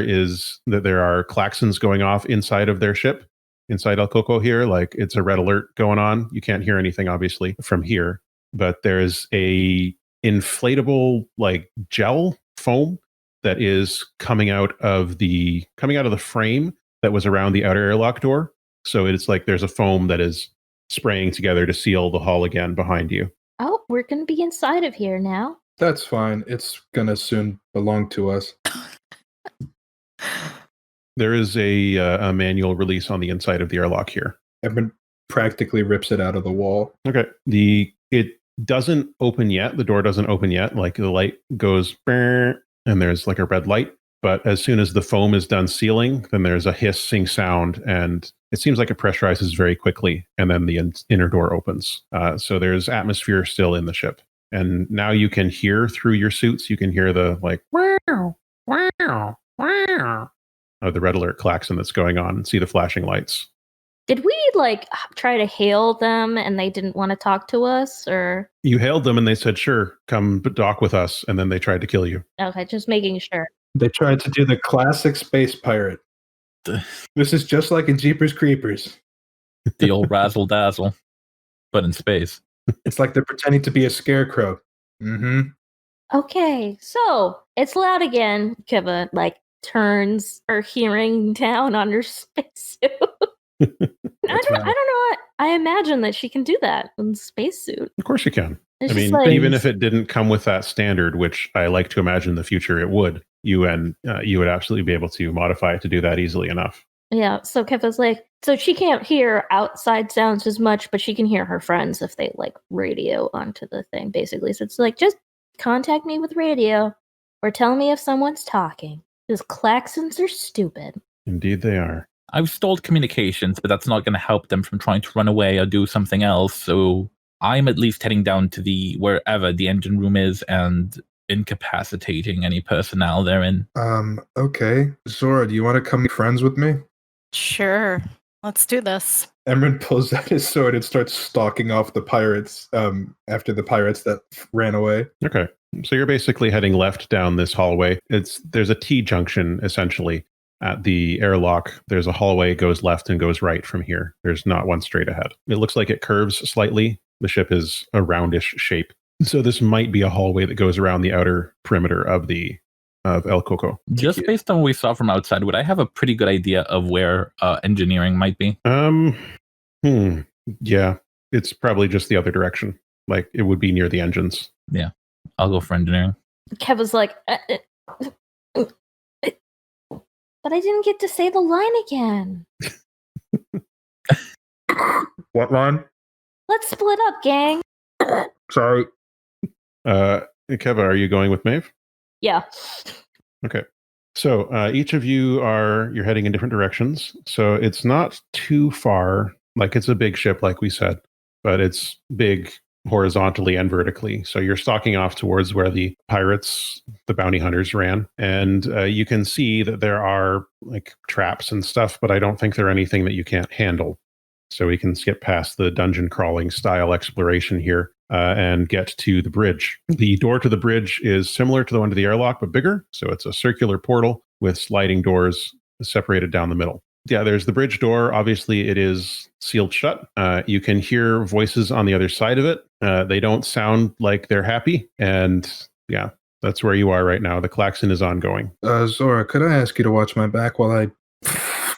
are klaxons going off inside of their ship, inside El Coco here. Like, it's a red alert going on. You can't hear anything, obviously, from here. But there's a inflatable, like, gel foam that is coming out of the frame that was around the outer airlock door. So it's like there's a foam that is spraying together to seal the hull again behind you. Oh, we're going to be inside of here now. That's fine. It's gonna soon belong to us. There is a manual release on the inside of the airlock here. Edmund practically rips it out of the wall. Okay. It doesn't open yet. The door doesn't open yet. Like, the light goes, and there's like a red light. But as soon as the foam is done sealing, then there's a hissing sound, and it seems like it pressurizes very quickly, and then the inner door opens. So there's atmosphere still in the ship. And now you can hear through your suits, you can hear the, like, wow, wow, wow, of the red alert klaxon that's going on, and see the flashing lights. Did we, like, try to hail them and they didn't want to talk to us, or? You hailed them and they said, sure, come dock with us, and then they tried to kill you. Okay, just making sure. They tried to do the classic space pirate. This is just like in Jeepers Creepers. The old razzle dazzle, but in space. It's like they're pretending to be a scarecrow. Mm-hmm. Okay, so it's loud again. Kiva, like, turns her hearing down on her spacesuit. I don't know. I imagine that she can do that in spacesuit. Of course you can. It's I mean, just like, even if it didn't come with that standard, which I like to imagine in the future it would, you would absolutely be able to modify it to do that easily enough. yeah. So Keva's like, so she can't hear outside sounds as much, but she can hear her friends if they, like, radio onto the thing, basically. So it's like, just contact me with radio or tell me if someone's talking. Because klaxons are stupid. Indeed they are. I've stalled communications, but that's not going to help them from trying to run away or do something else. So I'm at least heading down to wherever the engine room is and incapacitating any personnel therein. Okay. Zora, do you want to come be friends with me? Sure. Let's do this. Emran pulls out his sword and starts stalking off the pirates after the pirates that ran away. Okay. So you're basically heading left down this hallway. There's a T-junction, essentially. At the airlock, there's a hallway, goes left and goes right from here. There's not one straight ahead. It looks like it curves slightly. The ship is a roundish shape. So this might be a hallway that goes around the outer perimeter of El Coco. Just based on what we saw from outside, would I have a pretty good idea of where engineering might be? Yeah, it's probably just the other direction. Like, it would be near the engines. Yeah, I'll go for engineering. Keva's like, but I didn't get to say the line again. What line? Let's split up, gang. Sorry. Keva, are you going with Maeve? Yeah. Okay. So each of you're heading in different directions. So it's not too far. Like, it's a big ship, like we said, but it's big horizontally and vertically. So you're stalking off towards where the pirates, the bounty hunters, ran. And you can see that there are, like, traps and stuff, but I don't think they're anything that you can't handle. So we can skip past the dungeon crawling style exploration here and get to the bridge. The door to the bridge is similar to the one to the airlock, but bigger. So it's a circular portal with sliding doors separated down the middle. Yeah, there's the bridge door. Obviously, it is sealed shut. You can hear voices on the other side of it. They don't sound like they're happy. And yeah, that's where you are right now. The klaxon is ongoing. Zora, could I ask you to watch my back while I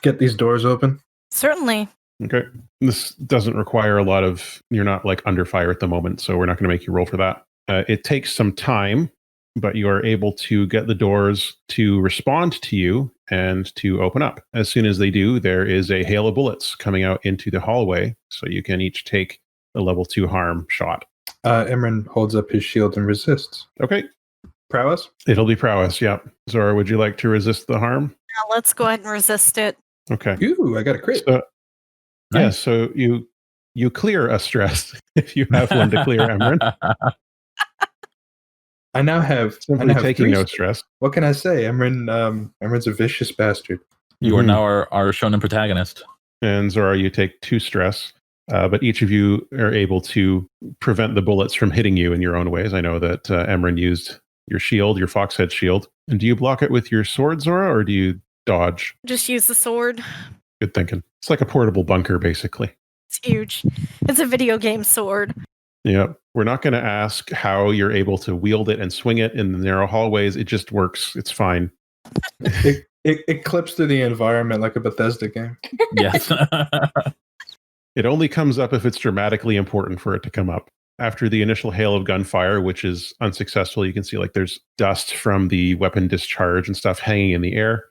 get these doors open? Certainly. Okay. This doesn't require a lot of... You're not, like, under fire at the moment, so we're not going to make you roll for that. It takes some time, but you are able to get the doors to respond to you and to open up. As soon as they do, there is a hail of bullets coming out into the hallway, so you can each take a level 2 harm shot. Emran holds up his shield and resists. Okay. Prowess? It'll be prowess, yeah. Zora, would you like to resist the harm? Yeah, let's go ahead and resist it. Okay. Ooh, I got a crit. So, Nice. yeah, so you clear a stress if you have one to clear, Emran. I now have Simply taking 3 no stress. What can I say? Emran's a vicious bastard. You are now our shonen protagonist. And Zora, you take 2 stress. But each of you are able to prevent the bullets from hitting you in your own ways. I know that Emran used your shield, your foxhead shield. And do you block it with your sword, Zora, or do you dodge? Just use the sword. Good thinking. It's like a portable bunker, basically. It's huge. It's a video game sword. Yeah. We're not going to ask how you're able to wield it and swing it in the narrow hallways. It just works. It's fine. It clips through the environment like a Bethesda game. Yes. It only comes up if it's dramatically important for it to come up. After the initial hail of gunfire, which is unsuccessful, you can see like there's dust from the weapon discharge and stuff hanging in the air.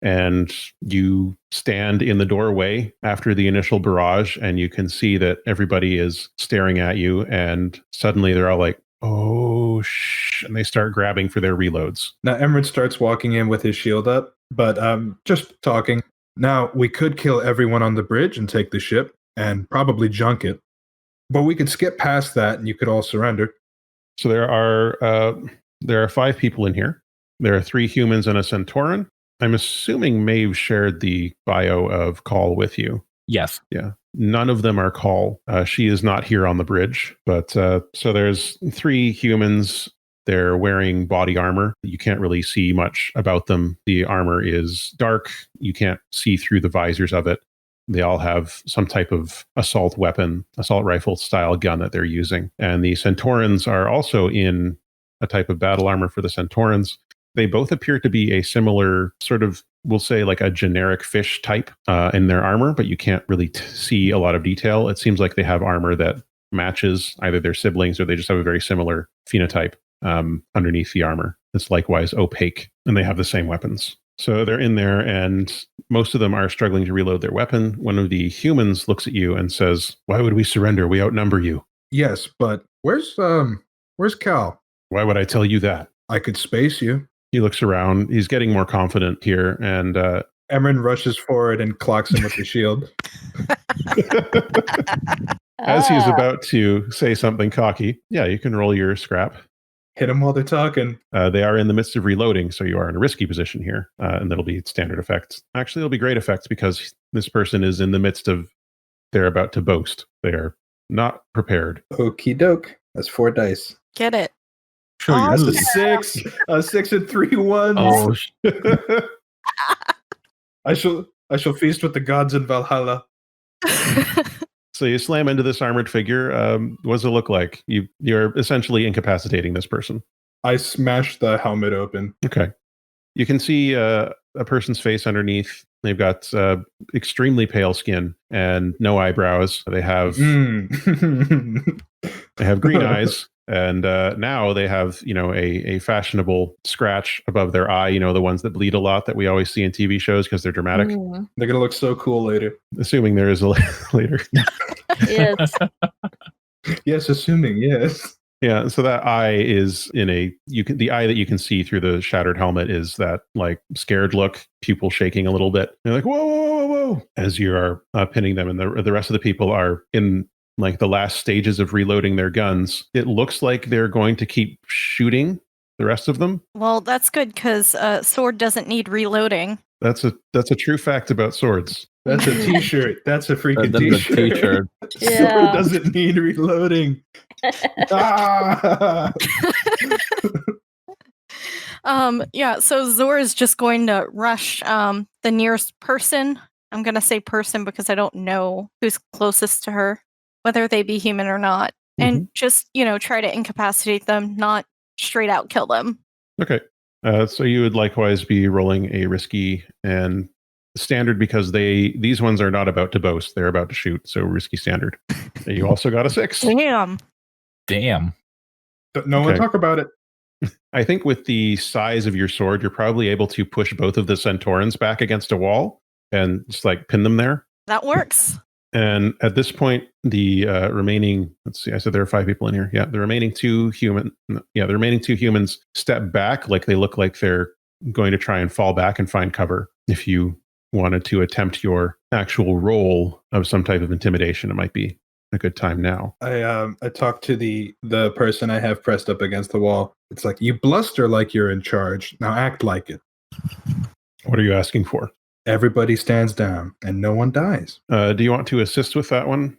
And you stand in the doorway after the initial barrage, and you can see that everybody is staring at you. And suddenly they're all like, oh, and they start grabbing for their reloads. Now, Emran starts walking in with his shield up, but just talking. Now, we could kill everyone on the bridge and take the ship and probably junk it. But we could skip past that and you could all surrender. So there are 5 people in here. There are 3 humans and a Centauran. I'm assuming Maeve shared the bio of Call with you. Yes. Yeah. None of them are Call. She is not here on the bridge. But so there's 3 humans. They're wearing body armor. You can't really see much about them. The armor is dark. You can't see through the visors of it. They all have some type of assault weapon, assault rifle style gun that they're using. And the Centaurans are also in a type of battle armor for the Centaurans. They both appear to be a similar sort of, we'll say like a generic fish type in their armor, but you can't really see a lot of detail. It seems like they have armor that matches either their siblings or they just have a very similar phenotype underneath the armor. It's likewise opaque, and they have the same weapons. So they're in there, and most of them are struggling to reload their weapon. One of the humans looks at you and says, "Why would we surrender? We outnumber you." Yes, but where's Cal? Why would I tell you that? I could space you. He looks around. He's getting more confident here, and Emran rushes forward and clocks him with the shield. as he's about to say something cocky, yeah, you can roll your scrap. Hit them while they're talking. They are in the midst of reloading, so you are in a risky position here, and that'll be standard effects. Actually, it'll be great effects because this person is in the midst of, they're about to boast. They are not prepared. Okie doke. That's 4 dice. Get it. Sure, Oh, That's you a 6. A 6 and 3 ones. Oh, I shall feast with the gods in Valhalla. So you slam into this armored figure. What does it look like? You're essentially incapacitating this person. I smash the helmet open. Okay. You can see a person's face underneath. They've got extremely pale skin and no eyebrows. They have they have green eyes, and now they have a fashionable scratch above their eye. The ones that bleed a lot that we always see in TV shows because they're dramatic. Mm. They're gonna look so cool later. Assuming there is a later. Yes. Yes, assuming yes. Yeah, so that eye is the eye that you can see through the shattered helmet is that like scared look, pupil shaking a little bit. They're like, whoa, whoa, whoa, whoa, as you are pinning them, and the rest of the people are in like the last stages of reloading their guns. It looks like they're going to keep shooting the rest of them. Well, that's good because sword doesn't need reloading. That's a true fact about swords. That's a t-shirt. That's a freaking That's a t-shirt. t-shirt. Sword Yeah. doesn't need reloading. Ah! Yeah, so Zora's just going to rush the nearest person. I'm going to say person because I don't know who's closest to her, whether they be human or not. And just, try to incapacitate them, not straight out kill them. Okay. So you would likewise be rolling a risky and standard because these ones are not about to boast. They're about to shoot. So risky standard. You also got a 6. Damn. Damn. No one Okay. talk about it. I think with the size of your sword, you're probably able to push both of the Centaurans back against a wall and just like pin them there. That works. And at this point, the remaining, let's see, I said there are 5 people in here. Yeah, the remaining two humans step back like they look like they're going to try and fall back and find cover. If you wanted to attempt your actual role of some type of intimidation, it might be a good time now. I talked to the person I have pressed up against the wall. It's like, you bluster like you're in charge. Now act like it. What are you asking for? Everybody stands down and no one dies. Do you want to assist with that one,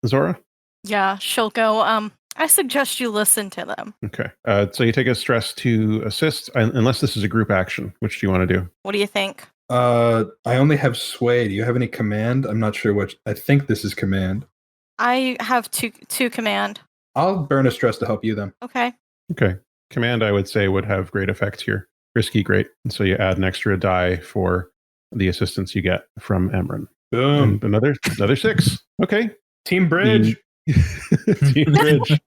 Zora? Yeah, she'll go, I suggest you listen to them. Okay. So you take a stress to assist, unless this is a group action. Which do you want to do? What do you think? I only have sway. Do you have any command? I'm not sure which. I think this is command. I have two command. I'll burn a stress to help you then. Okay. Okay. Command, I would say, would have great effect here. Risky, great. And so you add an extra die for the assistance you get from Emran. Boom. And another 6. Okay. Team Bridge. Team Bridge.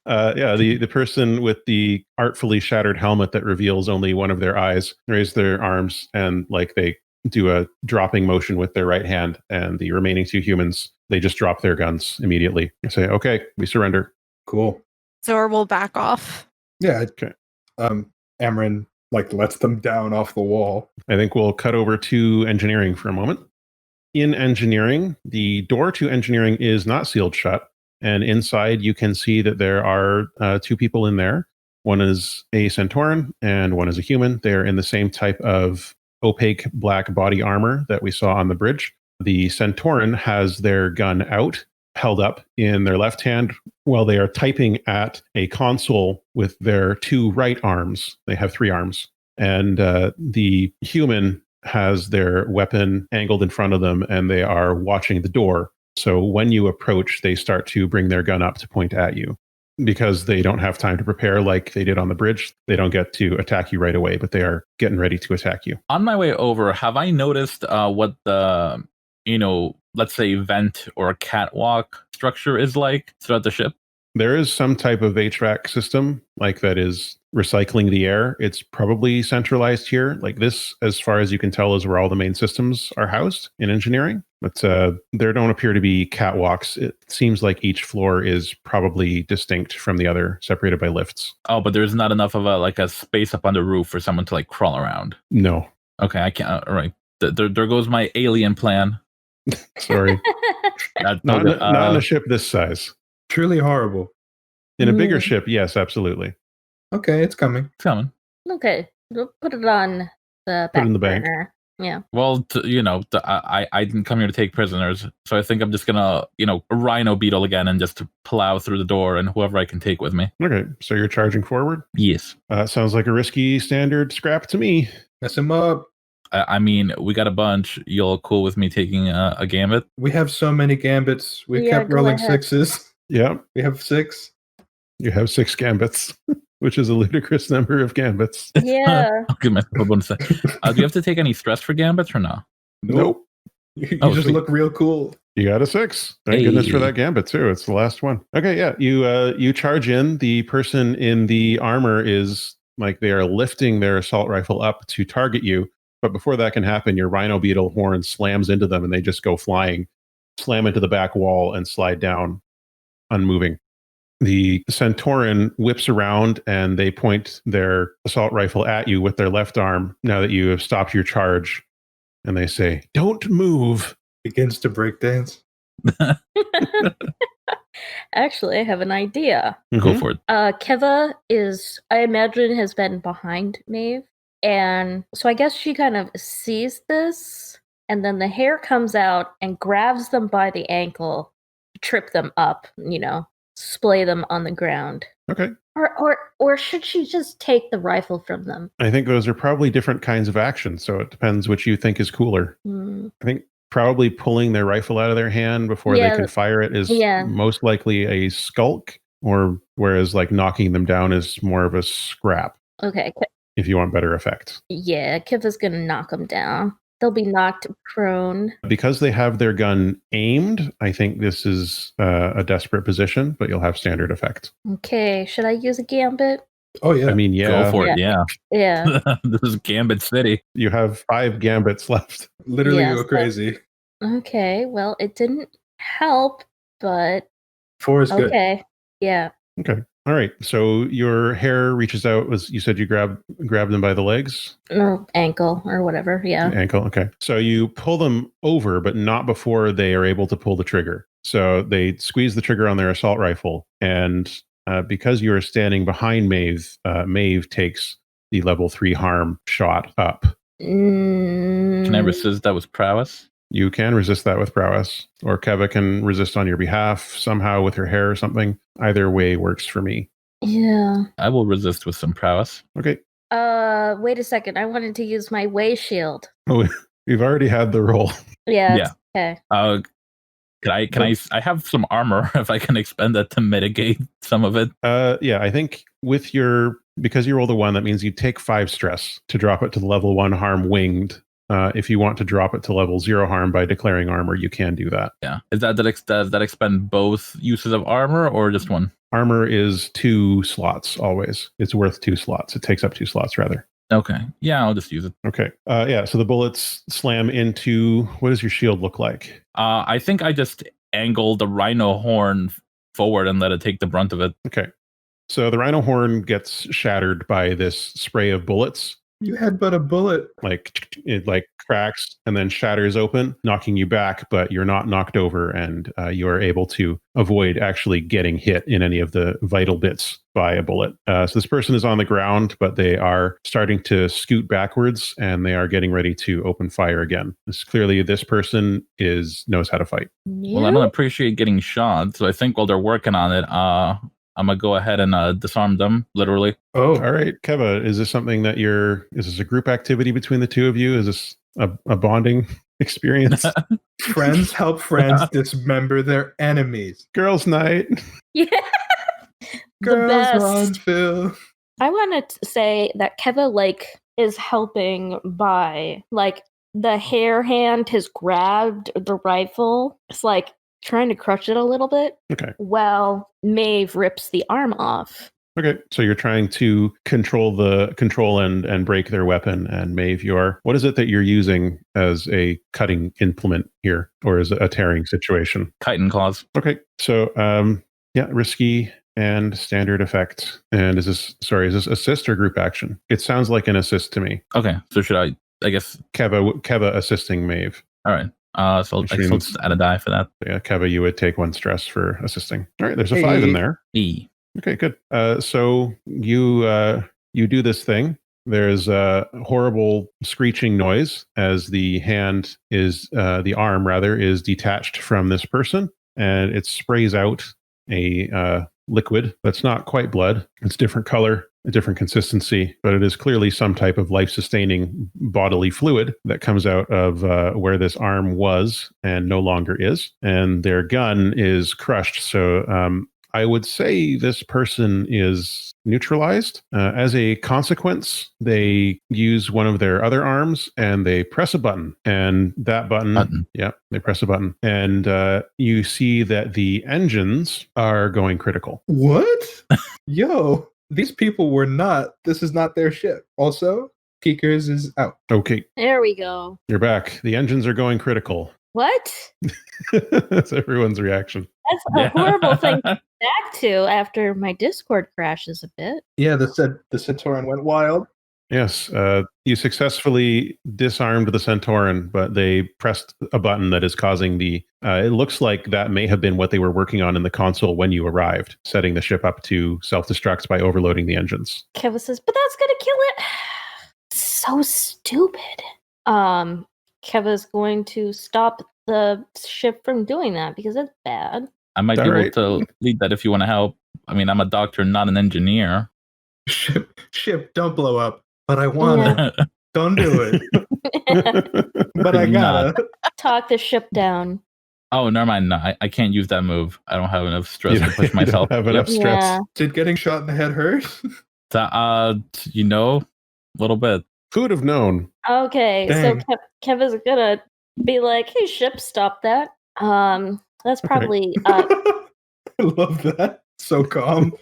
The person with the artfully shattered helmet that reveals only one of their eyes raise their arms and like they do a dropping motion with their right hand, and the remaining 2 humans, they just drop their guns immediately. They say, okay, we surrender. Cool. Zora will back off. Yeah. Okay. Amron lets them down off the wall. I think we'll cut over to engineering for a moment. In engineering, the door to engineering is not sealed shut. And inside, you can see that there are 2 people in there. One is a Centauran and one is a human. They're in the same type of opaque black body armor that we saw on the bridge. The Centauran has their gun out, held up in their left hand, while they are typing at a console with their 2 right arms. They have 3 arms. And the human has their weapon angled in front of them, and they are watching the door. So when you approach, they start to bring their gun up to point at you. Because they don't have time to prepare like they did on the bridge, they don't get to attack you right away, but they are getting ready to attack you. On my way over, have I noticed what the, let's say vent or catwalk structure is like throughout the ship? There is some type of HVAC system like that is recycling the air. It's probably centralized here. Like this, as far as you can tell, is where all the main systems are housed in engineering. But there don't appear to be catwalks. It seems like each floor is probably distinct from the other, separated by lifts. Oh, but there's not enough of a space up on the roof for someone to crawl around. No. Okay, I can't. All right, there goes my alien plan. Sorry. Not in a ship this size. Truly horrible. In a bigger ship, yes, absolutely. Okay, it's coming. Coming. Okay, we'll put it on the back Put it in the bank. burner. Yeah. Well, I didn't come here to take prisoners, so I think I'm just gonna, rhino beetle again and just plow through the door and whoever I can take with me. Okay, so you're charging forward? Yes. Sounds like a risky standard scrap to me. Mess him up. I mean, we got a bunch. You'll cool with me taking a gambit? We have so many gambits. We Yeah, kept go rolling ahead. 6s. Yeah, We have 6. you have 6 gambits, which is a ludicrous number of gambits. Yeah. I'll give myself a bonus. Do you have to take any stress for gambits or no? Nope. You Oh, just sweet. look real cool. You got a 6. Thank goodness for Hey. that gambit too. It's the last one. Okay, yeah. You charge in. The person in the armor is like they are lifting their assault rifle up to target you. But before that can happen, your rhino beetle horn slams into them and they just go flying, slam into the back wall and slide down, unmoving. The Centauran whips around and they point their assault rifle at you with their left arm now that you have stopped your charge. And they say, "Don't move." Begins to breakdance. Actually, I have an idea. Go Mhm. for it. Keva I imagine, has been behind Maeve. And so I guess she kind of sees this, and then the hair comes out and grabs them by the ankle, trip them up, splay them on the ground. Okay. Or should she just take the rifle from them? I think those are probably different kinds of actions. So it depends which you think is cooler. I think probably pulling their rifle out of their hand before they Yeah, can fire it is yeah. most likely a skulk, or whereas knocking them down is more of a scrap Okay. if you want better effect. Yeah, Kiva's gonna knock them down. They'll be knocked prone. Because they have their gun aimed, I think this is a desperate position, but you'll have standard effect. Okay, should I use a gambit? Oh yeah. I mean, yeah, Go for it. Yeah. Yeah. This is Gambit City. you have 5 gambits left. Literally Yes, go crazy. Okay. Well, it didn't help, but 4 is good. okay. Yeah. Okay. All right. So your hair reaches out. You said you grab them by the legs? Or ankle or whatever. Yeah. Ankle. Okay. So you pull them over, but not before they are able to pull the trigger. So they squeeze the trigger on their assault rifle. And because you are standing behind Maeve, Maeve takes the level 3 harm shot up. Can I resist that with prowess? You can resist that with prowess, or Keva can resist on your behalf somehow with her hair or something. Either way works for me. Yeah. I will resist with some prowess. Okay. Wait a second. I wanted to use my way shield. Oh, we've already had the roll. Yeah. Yeah. Okay. I have some armor if I can expend that to mitigate some of it. Yeah, I think because you rolled a 1, that means you take 5 stress to drop it to the level 1 harm winged. If you want to drop it to level 0 harm by declaring armor, you can do that. Yeah. Does that expend both uses of armor or just one? Armor is 2 slots always. It's worth 2 slots. It takes up 2 slots rather. Okay. Yeah, I'll just use it. Okay. Yeah, so the bullets slam into, what does your shield look like? I think I just angle the rhino horn forward and let it take the brunt of it. Okay. So the rhino horn gets shattered by this spray of bullets. You had but a bullet. It cracks and then shatters open, knocking you back, but you're not knocked over, and you are able to avoid actually getting hit in any of the vital bits by a bullet. So this person is on the ground, but they are starting to scoot backwards, and they are getting ready to open fire again. Clearly, this person knows how to fight. Well, I don't appreciate getting shot, so I think while they're working on it, I'm gonna go ahead and disarm them, literally. Oh, All right, Keva, is this something that is this a group activity between the two of you? Is this a bonding experience? friends help friends dismember their enemies. Girls' night. Yeah. Girls best. run, Phil. I want to say that Keva is helping by the hair hand has grabbed the rifle. It's trying to crush it a little bit. Okay. Well, Maeve rips the arm off. Okay, so you're trying to control and break their weapon, and Maeve, what is it that you're using as a cutting implement here, or is it a tearing situation? Chitin claws. Okay, so risky and standard effect. And is this assist or group action? It sounds like an assist to me. Okay, so should I guess Keva assisting Maeve. All right. So I'll just add a die for that. Yeah, Keva, you would take 1 stress for assisting. All right, there's a 5 in there. E. Okay, good. So you do this thing. There's a horrible screeching noise as the arm is detached from this person, and it sprays out a liquid that's not quite blood. It's different color, a different consistency, but it is clearly some type of life-sustaining bodily fluid that comes out of where this arm was and no longer is. And their gun is crushed. So I would say this person is neutralized. As a consequence, they use one of their other arms and they press a button. And that button. Yeah, they press a button. And you see that the engines are going critical. What? Yo, these people this is not their ship. Also, Peekers is out. Okay. There we go. You're back. The engines are going critical. What? That's everyone's reaction. That's a horrible thing to back to after my Discord crashes a bit. Yeah, the Centauran went wild. Yes, you successfully disarmed the Centauran, but they pressed a button that is causing it looks like that may have been what they were working on in the console when you arrived, setting the ship up to self-destruct by overloading the engines. Keva says, but that's going to kill it. So stupid. Keva's going to stop the ship from doing that because it's bad. I might be able to lead that if you want to help. I mean, I'm a doctor, not an engineer. Ship, don't blow up. But I wanna. Yeah. Don't do it. But I gotta. Talk the ship down. Oh, never mind. No, I can't use that move. I don't have enough stress to push myself. Have enough stress. Yeah. Did getting shot in the head hurt? A little bit. Who would have known? Okay, Dang. so Keva's gonna be like, "Hey, ship, stop that." That's probably. I love that. So calm.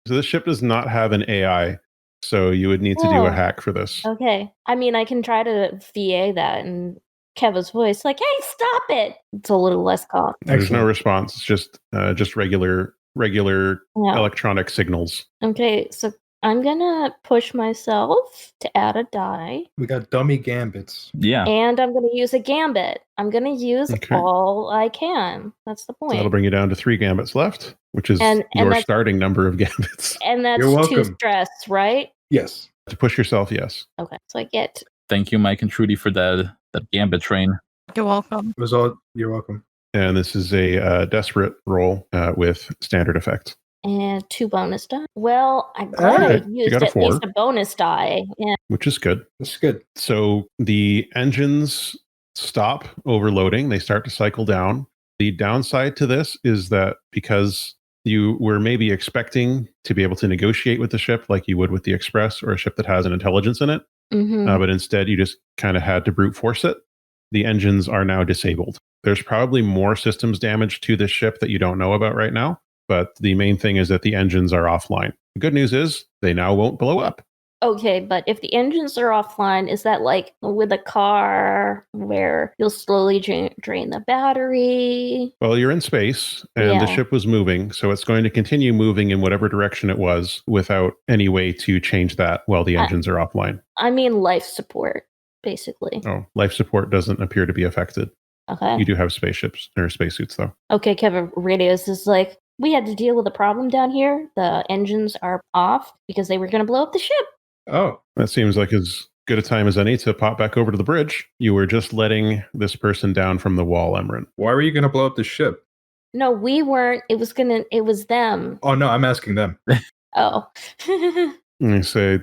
So this ship does not have an AI, so you would need to do a Oh. hack for this. Okay. I mean, I can try to VA that in Keva's voice, like, "Hey, stop it!" It's a little less calm. There's no Excellent. response. It's just regular Yeah. electronic signals. Okay, so I'm gonna push myself to add a die, We got dummy gambits. Yeah. and I'm gonna use a gambit. I'm gonna use Okay. all I can. That's the So that'll point. bring you down to 3 gambits left, which is And your that's- starting number of gambits. And that's You're 2 welcome. stress, right? Yes. To push yourself, yes. Okay, so I get Thank you, Mike and Trudy, for that Gambit train. You're welcome. It was all. You're welcome. And this is a desperate roll with standard effect. and 2 bonus die. Well, I'm glad Okay, I you used got a at least 4. a bonus die. Yeah. Which is good. That's good. So the engines stop overloading. They start to cycle down. The downside to this is that because you were maybe expecting to be able to negotiate with the ship like you would with the Express or a ship that has an intelligence in it, but instead you just kind of had to brute force it. The engines are now disabled. There's probably more systems damage to this ship that you don't know about right now, but the main thing is that the engines are offline. The good news is they now won't blow up. Okay, but if the engines are offline, is that like with a car where you'll slowly drain the battery? Well, you're in space and the Yeah. ship was moving, so it's going to continue moving in whatever direction it was without any way to change that while the engines are offline. I mean life support, basically. Oh, life support doesn't appear to be affected. Okay. You do have spaceships or spacesuits, though. Okay, Kevin radios is like, we had to deal with a problem down here. The engines are off because they were going to blow up the ship. Oh, That seems like as good a time as any to pop back over to the bridge. You were just letting this person down from the wall, Emran. why were you going to blow up the ship? No, we weren't. It was them. Oh no, I'm asking them. Oh. And I say,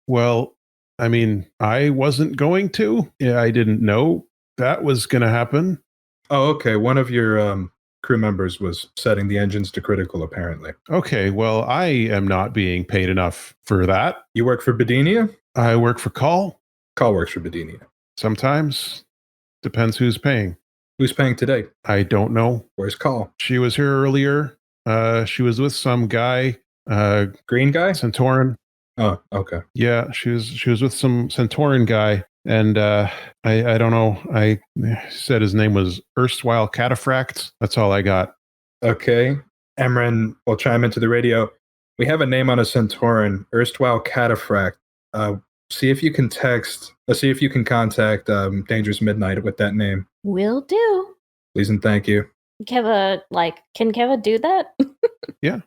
well, I mean, I wasn't going to. Yeah, I didn't know that was going to happen. Oh, okay. One of your crew members was setting the engines to critical, apparently. Okay, well, I am not being paid enough for that. You work for Bedinia? I work for Call. Call works for Bedinia. Sometimes. Depends who's paying. Who's paying today? I don't know. Where's Call? She was here earlier. She was with some guy, Green guy? Centauran. Oh, okay. Yeah, she was with some Centauran guy, and I don't know. I said his name was erstwhile Cataphract. That's all I got. Okay. Emran will chime into the radio. We have a name on a Centauran, erstwhile Cataphract. See if you can contact Dangerous Midnight with that name. Will do. Please and thank you. Keva, can Keva do that? Yeah.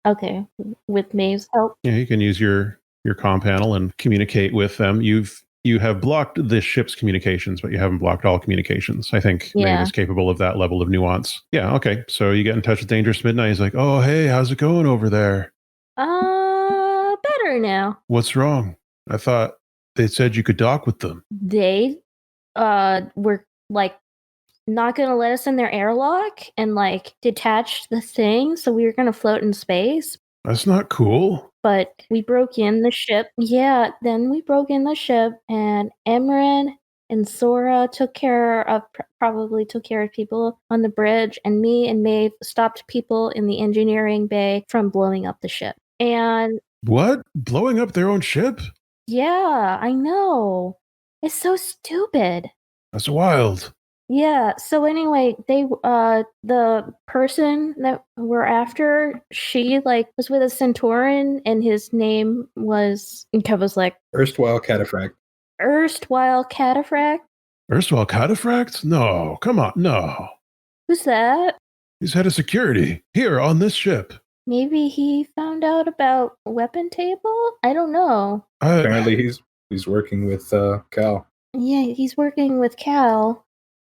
Okay. With Maeve's help. Yeah, you can use your comm panel and communicate with them. You have blocked this ship's communications, but you haven't blocked all communications. I think Maeve Yeah. is capable of that level of nuance. Yeah, okay. So you get in touch with Dangerous Midnight. He's like, oh, hey, how's it going over there? Better now. What's wrong? I thought they said you could dock with them. They were not gonna let us in their airlock and detach the thing, so we were gonna float in space. That's not cool. But we broke in the ship. Yeah, then we broke in the ship, and Emran and Zora probably took care of people on the bridge, and me and Maeve stopped people in the engineering bay from blowing up the ship. And What? Blowing up their own ship? yeah, I know. It's so stupid. That's wild. Yeah, so anyway, they the person that we're after, she was with a Centauran, and his name was, and Kev was Erstwhile Cataphract. erstwhile Cataphract. Erstwhile Cataphract? No, come on, no. Who's that? He's head of security here on this ship. Maybe he found out about weapon table? I don't know. Apparently he's working with Cal. Yeah, he's working with Cal.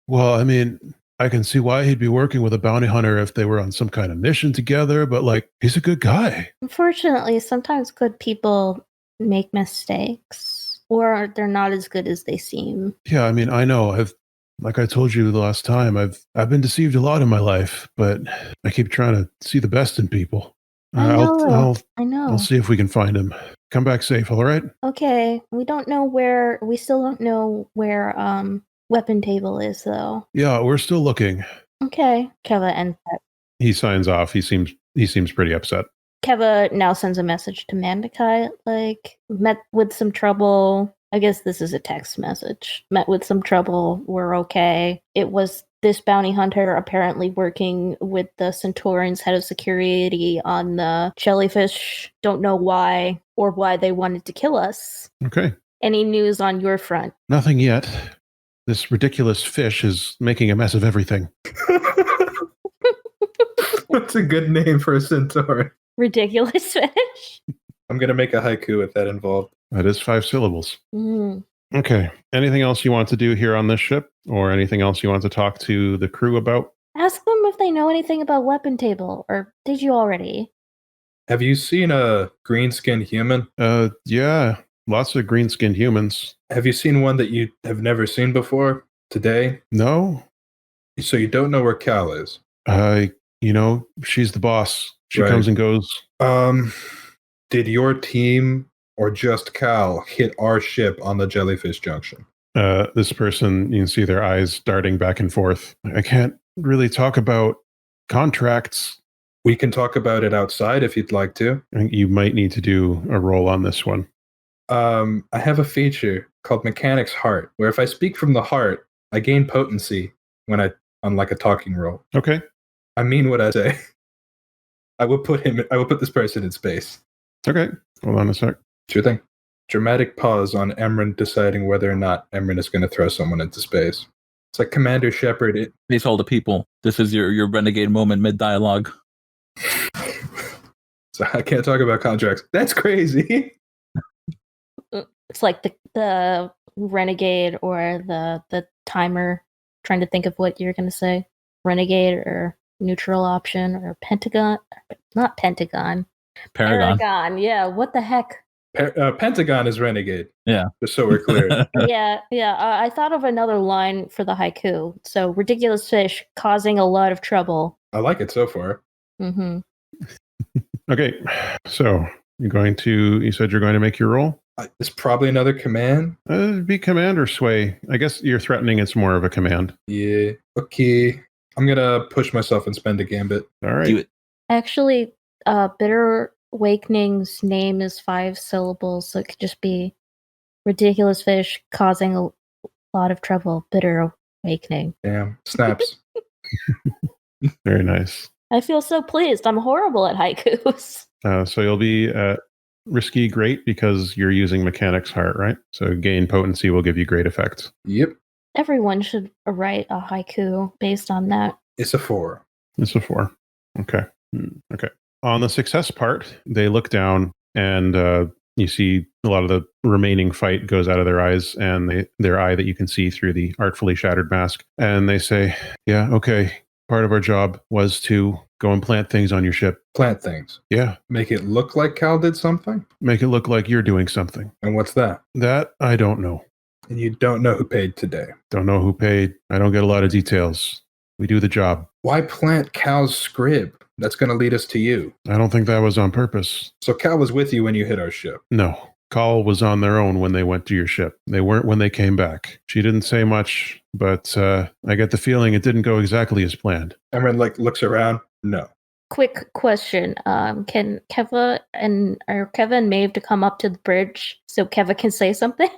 Well, I mean, I can see why he'd be working with a bounty hunter if they were on some kind of mission together, but he's a good guy. Unfortunately, sometimes good people make mistakes, or they're not as good as they seem. Yeah, I mean, I know. Like I told you the last time, I've been deceived a lot in my life, but I keep trying to see the best in people. I know. I'll see if we can find him. Come back safe, all right? Okay, we still don't know where weapon table is though. Yeah, we're still looking. Okay. Keva ends that. He signs off. He seems pretty upset. Keva now sends a message to Mandakai, like, met with some trouble. I guess this is a text message. Met with some trouble. We're okay. It was this bounty hunter apparently working with the Centaurians' head of security on the jellyfish. Don't know why or why they wanted to kill us. Okay. Any news on your front? Nothing yet. This ridiculous fish is making a mess of everything. What's a good name for a centaur? Ridiculous fish? I'm going to make a haiku with that involved. That is 5 syllables. Mm. Okay. Anything else you want to do here on this ship? Or anything else you want to talk to the crew about? Ask them if they know anything about Weapon Table, or did you already? Have you seen a green-skinned human? Yeah. Lots of green-skinned humans. Have you seen one that you have never seen before today? No. So you don't know where Cal is? She's the boss. She Right. comes and goes. Did your team or just Cal hit our ship on the Jellyfish Junction? This person, you can see their eyes darting back and forth. I can't really talk about contracts. We can talk about it outside if you'd like to. I think you might need to do a roll on this one. I have a feature called Mechanic's Heart, where if I speak from the heart, I gain potency on like a talking roll. Okay. I mean what I say. I will put this person in space. Okay. Hold on a sec. Sure thing. Dramatic pause on Emran deciding whether or not Emran is going to throw someone into space. It's like Commander Shepard. Please hold the people. This is your renegade moment mid-dialogue. So I can't talk about contracts. That's crazy. It's like the renegade or the timer. Trying to think of what you're going to say. Renegade or neutral option or Pentagon. Not Pentagon. Paragon. Yeah, what the heck? Pentagon is renegade. Yeah. Just so we're clear. Yeah. I thought of another line for the haiku. So, ridiculous fish causing a lot of trouble. I like it so far. Mm-hmm. Okay. So, you said you're going to make your roll? It's probably another command. Be command or sway. I guess you're threatening it's more of a command. Yeah. Okay. I'm going to push myself and spend a gambit. All right. Do it. Actually, Bitter Wakening's name is 5 syllables, so it could just be ridiculous fish causing a lot of trouble. Bitter Wakening. Damn. Snaps. Very nice. I feel so pleased. I'm horrible at haikus. So you'll be risky great because you're using Mechanic's Heart, right? So gain potency will give you great effects. Yep. Everyone should write a haiku based on that. It's a 4. It's a 4. Okay. Okay. On the success part, they look down and you see a lot of the remaining fight goes out of their eyes and their eye that you can see through the artfully shattered mask. And they say, yeah, okay. Part of our job was to go and plant things on your ship. Plant things. Yeah. Make it look like Cal did something? Make it look like you're doing something. And what's that? That I don't know. And you don't know who paid today. Don't know who paid. I don't get a lot of details. We do the job. Why plant Cal's scrib? That's going to lead us to you. I don't think that was on purpose. So Cal was with you when you hit our ship. No. Call was on their own when they went to your ship. They weren't when they came back. She didn't say much, but I get the feeling it didn't go exactly as planned. Emran looks around. No. Quick question. Can Keva and Maeve to come up to the bridge so Keva can say something?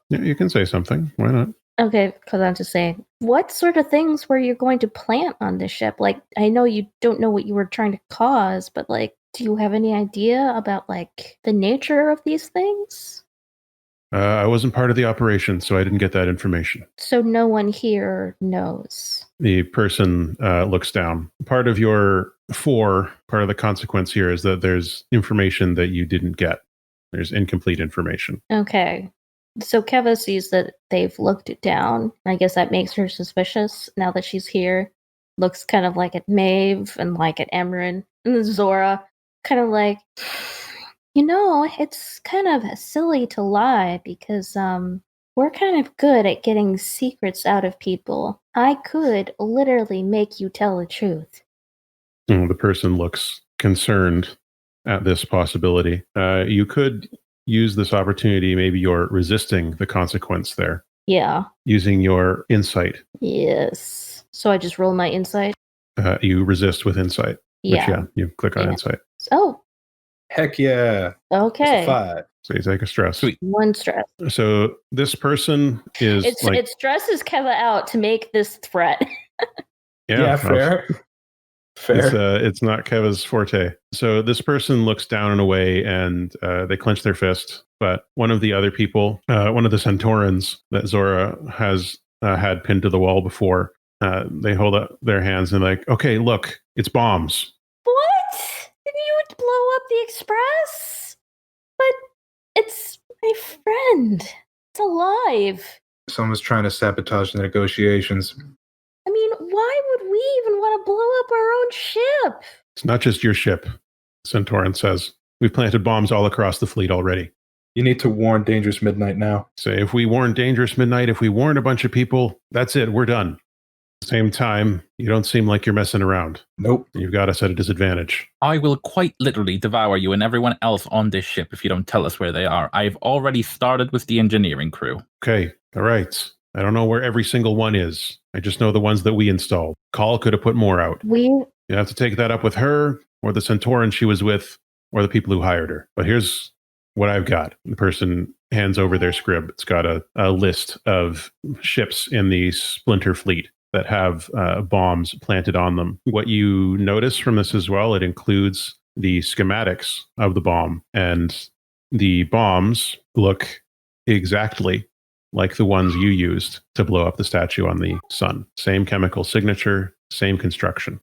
Yeah, you can say something. Why not? Okay, because I'm just saying, what sort of things were you going to plant on this ship? Like, I know you don't know what you were trying to cause, but like, do you have any idea about like the nature of these things? I wasn't part of the operation, so I didn't get that information. So no one here knows. The person looks down. Part of your part of the consequence here is that there's information that you didn't get. There's incomplete information. Okay. So Keva sees that they've looked it down. I guess that makes her suspicious now that she's here. Looks kind of like at Maeve and like at Emran and Zora. Kind of like, it's kind of silly to lie because we're kind of good at getting secrets out of people. I could literally make you tell the truth. The person looks concerned at this possibility. You could use this opportunity. Maybe you're resisting the consequence there. Yeah. Using your insight. Yes. So I just roll my insight? You resist with insight. Yeah. Which, you click on insight. Oh, Heck yeah. Okay. That's a 5. So you take a stress. Sweet. 1 stress. So this person is It stresses Keva out to make this threat. Yeah, fair. Fair. It's not Keva's forte. So this person looks down and away, and they clench their fist. But one of the other people, one of the Centaurans that Zora has had pinned to the wall before, they hold up their hands and like, okay, look, it's bombs. What? Did you blow up the express? But it's my friend. It's alive. Someone's trying to sabotage the negotiations. I mean, why would we even want to blow up our own ship? It's not just your ship, Centauran says. We've planted bombs all across the fleet already. You need to warn Dangerous Midnight now. Say, if we warn Dangerous Midnight, if we warn a bunch of people, that's it, we're done. At the same time, you don't seem like you're messing around. Nope. You've got us at a disadvantage. I will quite literally devour you and everyone else on this ship if you don't tell us where they are. I've already started with the engineering crew. Okay, all right. I don't know where every single one is. I just know the ones that we installed. Call could have put more out. You have to take that up with her, or the Centauran she was with, or the people who hired her. But here's what I've got. The person hands over their scrib. It's got a list of ships in the Splinter Fleet that have bombs planted on them. What you notice from this as well, it includes the schematics of the bomb. And the bombs look exactly like the ones you used to blow up the statue on the sun. Same chemical signature, same construction.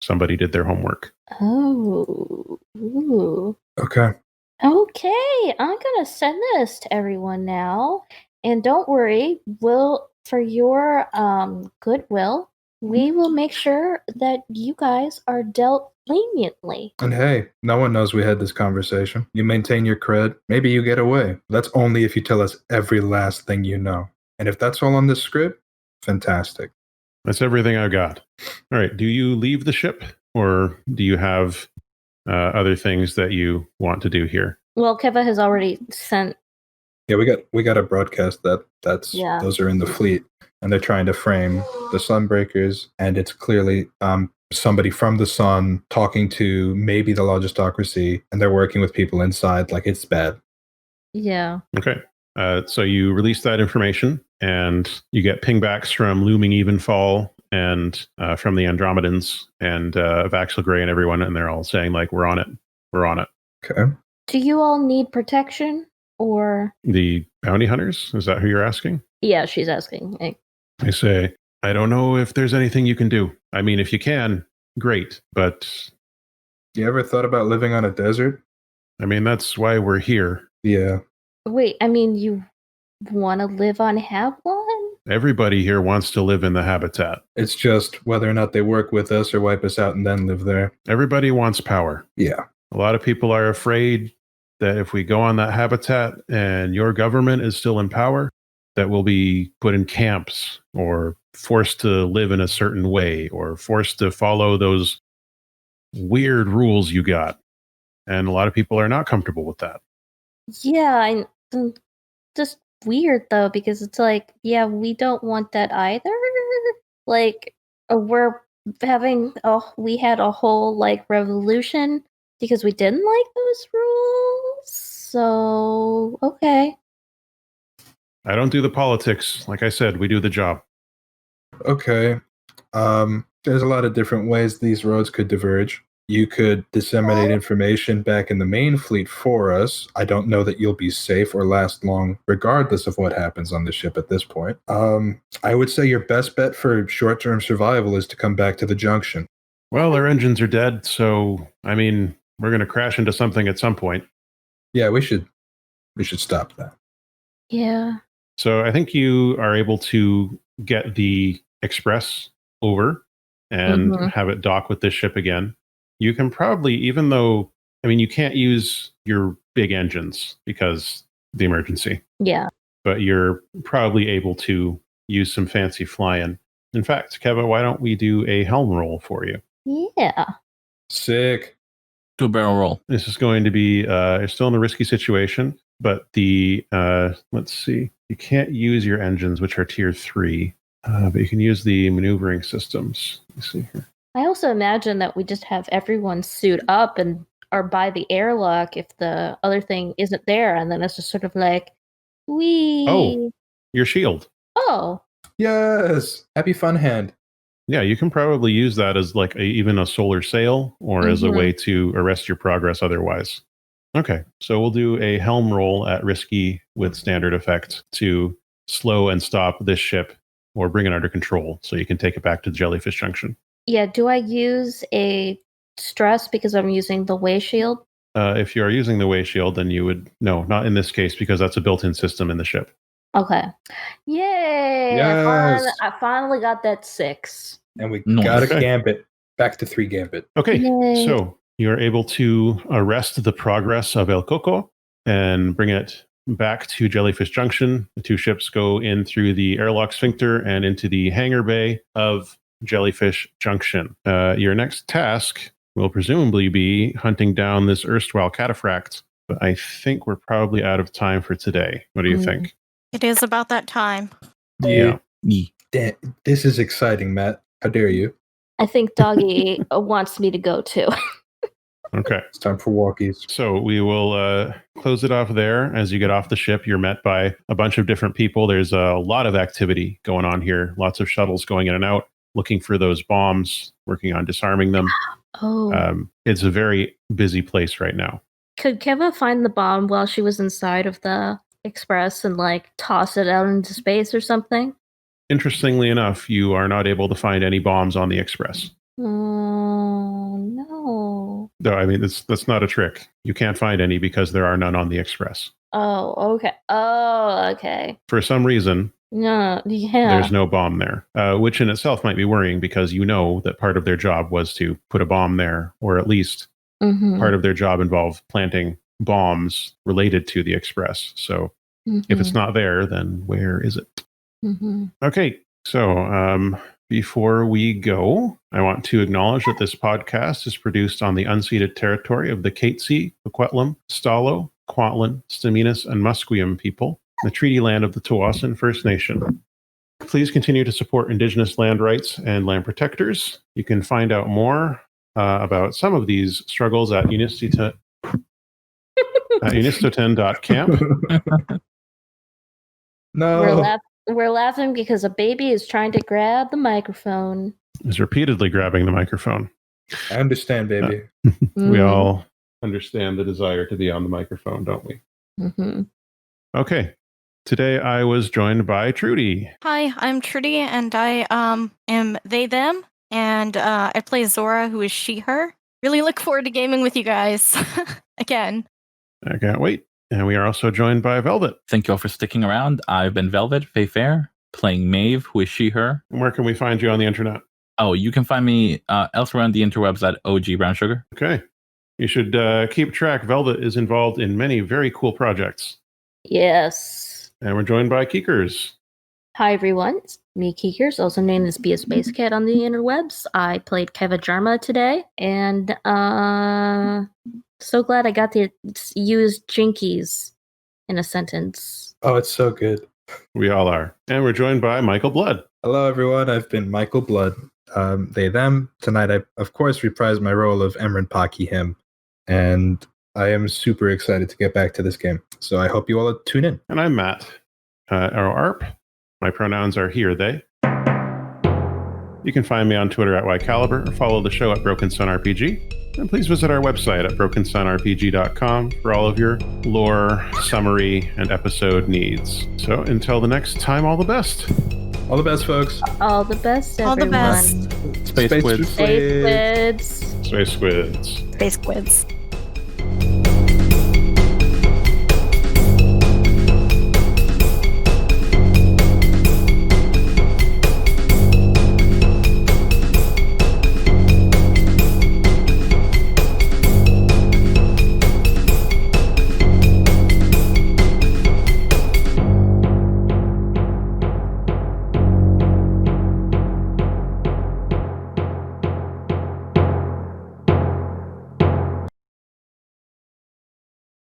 Somebody did their homework. Oh. Ooh. Okay. Okay, I'm going to send this to everyone now. And don't worry, for your goodwill, we will make sure that you guys are dealt leniently. And hey, no one knows we had this conversation. You maintain your cred, maybe you get away. That's only if you tell us every last thing you know. And if that's all on this script, fantastic. That's everything I've got. All right, do you leave the ship, or do you have other things that you want to do here? Well, Keva has already sent. Yeah, we got to broadcast that. Those are in the fleet, and they're trying to frame the Sunbreakers, and it's clearly somebody from the Sun talking to maybe the Logistocracy, and they're working with people inside. Like, it's bad. Yeah. Okay. So you release that information, and you get pingbacks from Looming Evenfall and from the Andromedans and Vaxel Grey and everyone, and they're all saying, like, we're on it. We're on it. Okay. Do you all need protection, or? The bounty hunters? Is that who you're asking? Yeah, she's asking. I say, I don't know if there's anything you can do. I mean, if you can, great, but... You ever thought about living on a desert? I mean, that's why we're here. Yeah. Wait, I mean, you want to live on Hablon? Everybody here wants to live in the habitat. It's just whether or not they work with us or wipe us out and then live there. Everybody wants power. Yeah. A lot of people are afraid that if we go on that habitat and your government is still in power, that we'll be put in camps or forced to live in a certain way or forced to follow those weird rules you got. And a lot of people are not comfortable with that. Yeah, I'm just weird though, because it's like, yeah, we don't want that either. Like, we had a whole like revolution because we didn't like those rules. So, okay. I don't do the politics. Like I said, we do the job. Okay. There's a lot of different ways these roads could diverge. You could disseminate information back in the main fleet for us. I don't know that you'll be safe or last long, regardless of what happens on the ship at this point. I would say your best bet for short-term survival is to come back to the junction. Well, our engines are dead, so, I mean, we're going to crash into something at some point. Yeah, we should stop that. Yeah. So I think you are able to get the Express over and have it dock with this ship again. You can probably, even though, I mean, you can't use your big engines because the emergency. Yeah. But you're probably able to use some fancy flying. In fact, Keva, why don't we do a helm roll for you? Yeah. Sick. 2-barrel roll. This is going to be, you're still in a risky situation, but let's see, you can't use your engines, which are tier 3, but you can use the maneuvering systems. Let's see here. I also imagine that we just have everyone suit up and are by the airlock if the other thing isn't there, and then it's just sort of like, wee. Oh. Your shield. Oh. Yes. Happy fun hand. Yeah, you can probably use that as like even a solar sail or as a way to arrest your progress otherwise. Okay, so we'll do a helm roll at risky with standard effect to slow and stop this ship or bring it under control so you can take it back to the Jellyfish Junction. Yeah, do I use a stress because I'm using the way shield? If you are using the way shield, then you would... No, not in this case because that's a built-in system in the ship. Okay. Yay! Yes. I finally got that 6. And we Nice. got a Okay. gambit. Back to 3 gambit. Okay, Yay. so you're able to arrest the progress of El Coco and bring it back to Jellyfish Junction. The 2 ships go in through the airlock sphincter and into the hangar bay of Jellyfish Junction. Your next task will presumably be hunting down this erstwhile cataphract, but I think we're probably out of time for today. What do you think? It is about that time. Yeah. Damn, this is exciting, Matt. How dare you? I think Doggy wants me to go too. Okay. It's time for walkies. So we will close it off there. As you get off the ship, you're met by a bunch of different people. There's a lot of activity going on here. Lots of shuttles going in and out, looking for those bombs, working on disarming them. Oh. It's a very busy place right now. Could Keva find the bomb while she was inside of the Express and like toss it out into space or something? Interestingly enough, you are not able to find any bombs on the Express. Oh, no. Though, I mean, that's not a trick. You can't find any because there are none on the Express. Oh, okay. Oh, okay. For some reason, No, yeah. there's no bomb there, which in itself might be worrying because you know that part of their job was to put a bomb there, or at least part of their job involved planting bombs related to the Express. So if it's not there, then where is it? Okay, so before we go, I want to acknowledge that this podcast is produced on the unceded territory of the Katzie, Kwikwetlem, Stalo, Kwantlen, Stz'uminus, and Musqueam people, the treaty land of the Tsawwassen First Nation. Please continue to support Indigenous land rights and land protectors. You can find out more about some of these struggles at unistoten.camp. No. We're laughing because a baby is trying to grab the microphone. Is repeatedly grabbing the microphone. I understand, baby. We all understand the desire to be on the microphone, don't we? Okay. Today I was joined by Trudy. Hi, I'm Trudy, and I am they, them, and I play Zora, who is she, her. Really look forward to gaming with you guys again. I can't wait. And we are also joined by Velvet. Thank you all for sticking around. I've been Velvet, Faye Fair, playing Maeve, who is she, her. Where can we find you on the internet? Oh, you can find me elsewhere on the interwebs at OG Brown Sugar. Okay. You should keep track. Velvet is involved in many very cool projects. Yes. And we're joined by Keekers. Hi, everyone. It's me, Keekers, also known as Be a Space Cat on the interwebs. I played Keva Jarma today, and so glad I got to use Jinkies in a sentence. Oh, it's so good. We all are. And we're joined by Michael Blood. Hello, everyone. I've been Michael Blood. They, them. Tonight, I, of course, reprised my role of Emran Paki, him. And I am super excited to get back to this game. So I hope you all tune in. And I'm Matt. ARP. My pronouns are he or they. You can find me on Twitter at YCaliber or follow the show at Broken Sun RPG. And please visit our website at brokensunrpg.com for all of your lore, summary, and episode needs. So until the next time, all the best. All the best, folks. All the best, everyone. All the best. Space Squids. Space Squids. Space Squids. Space Quids.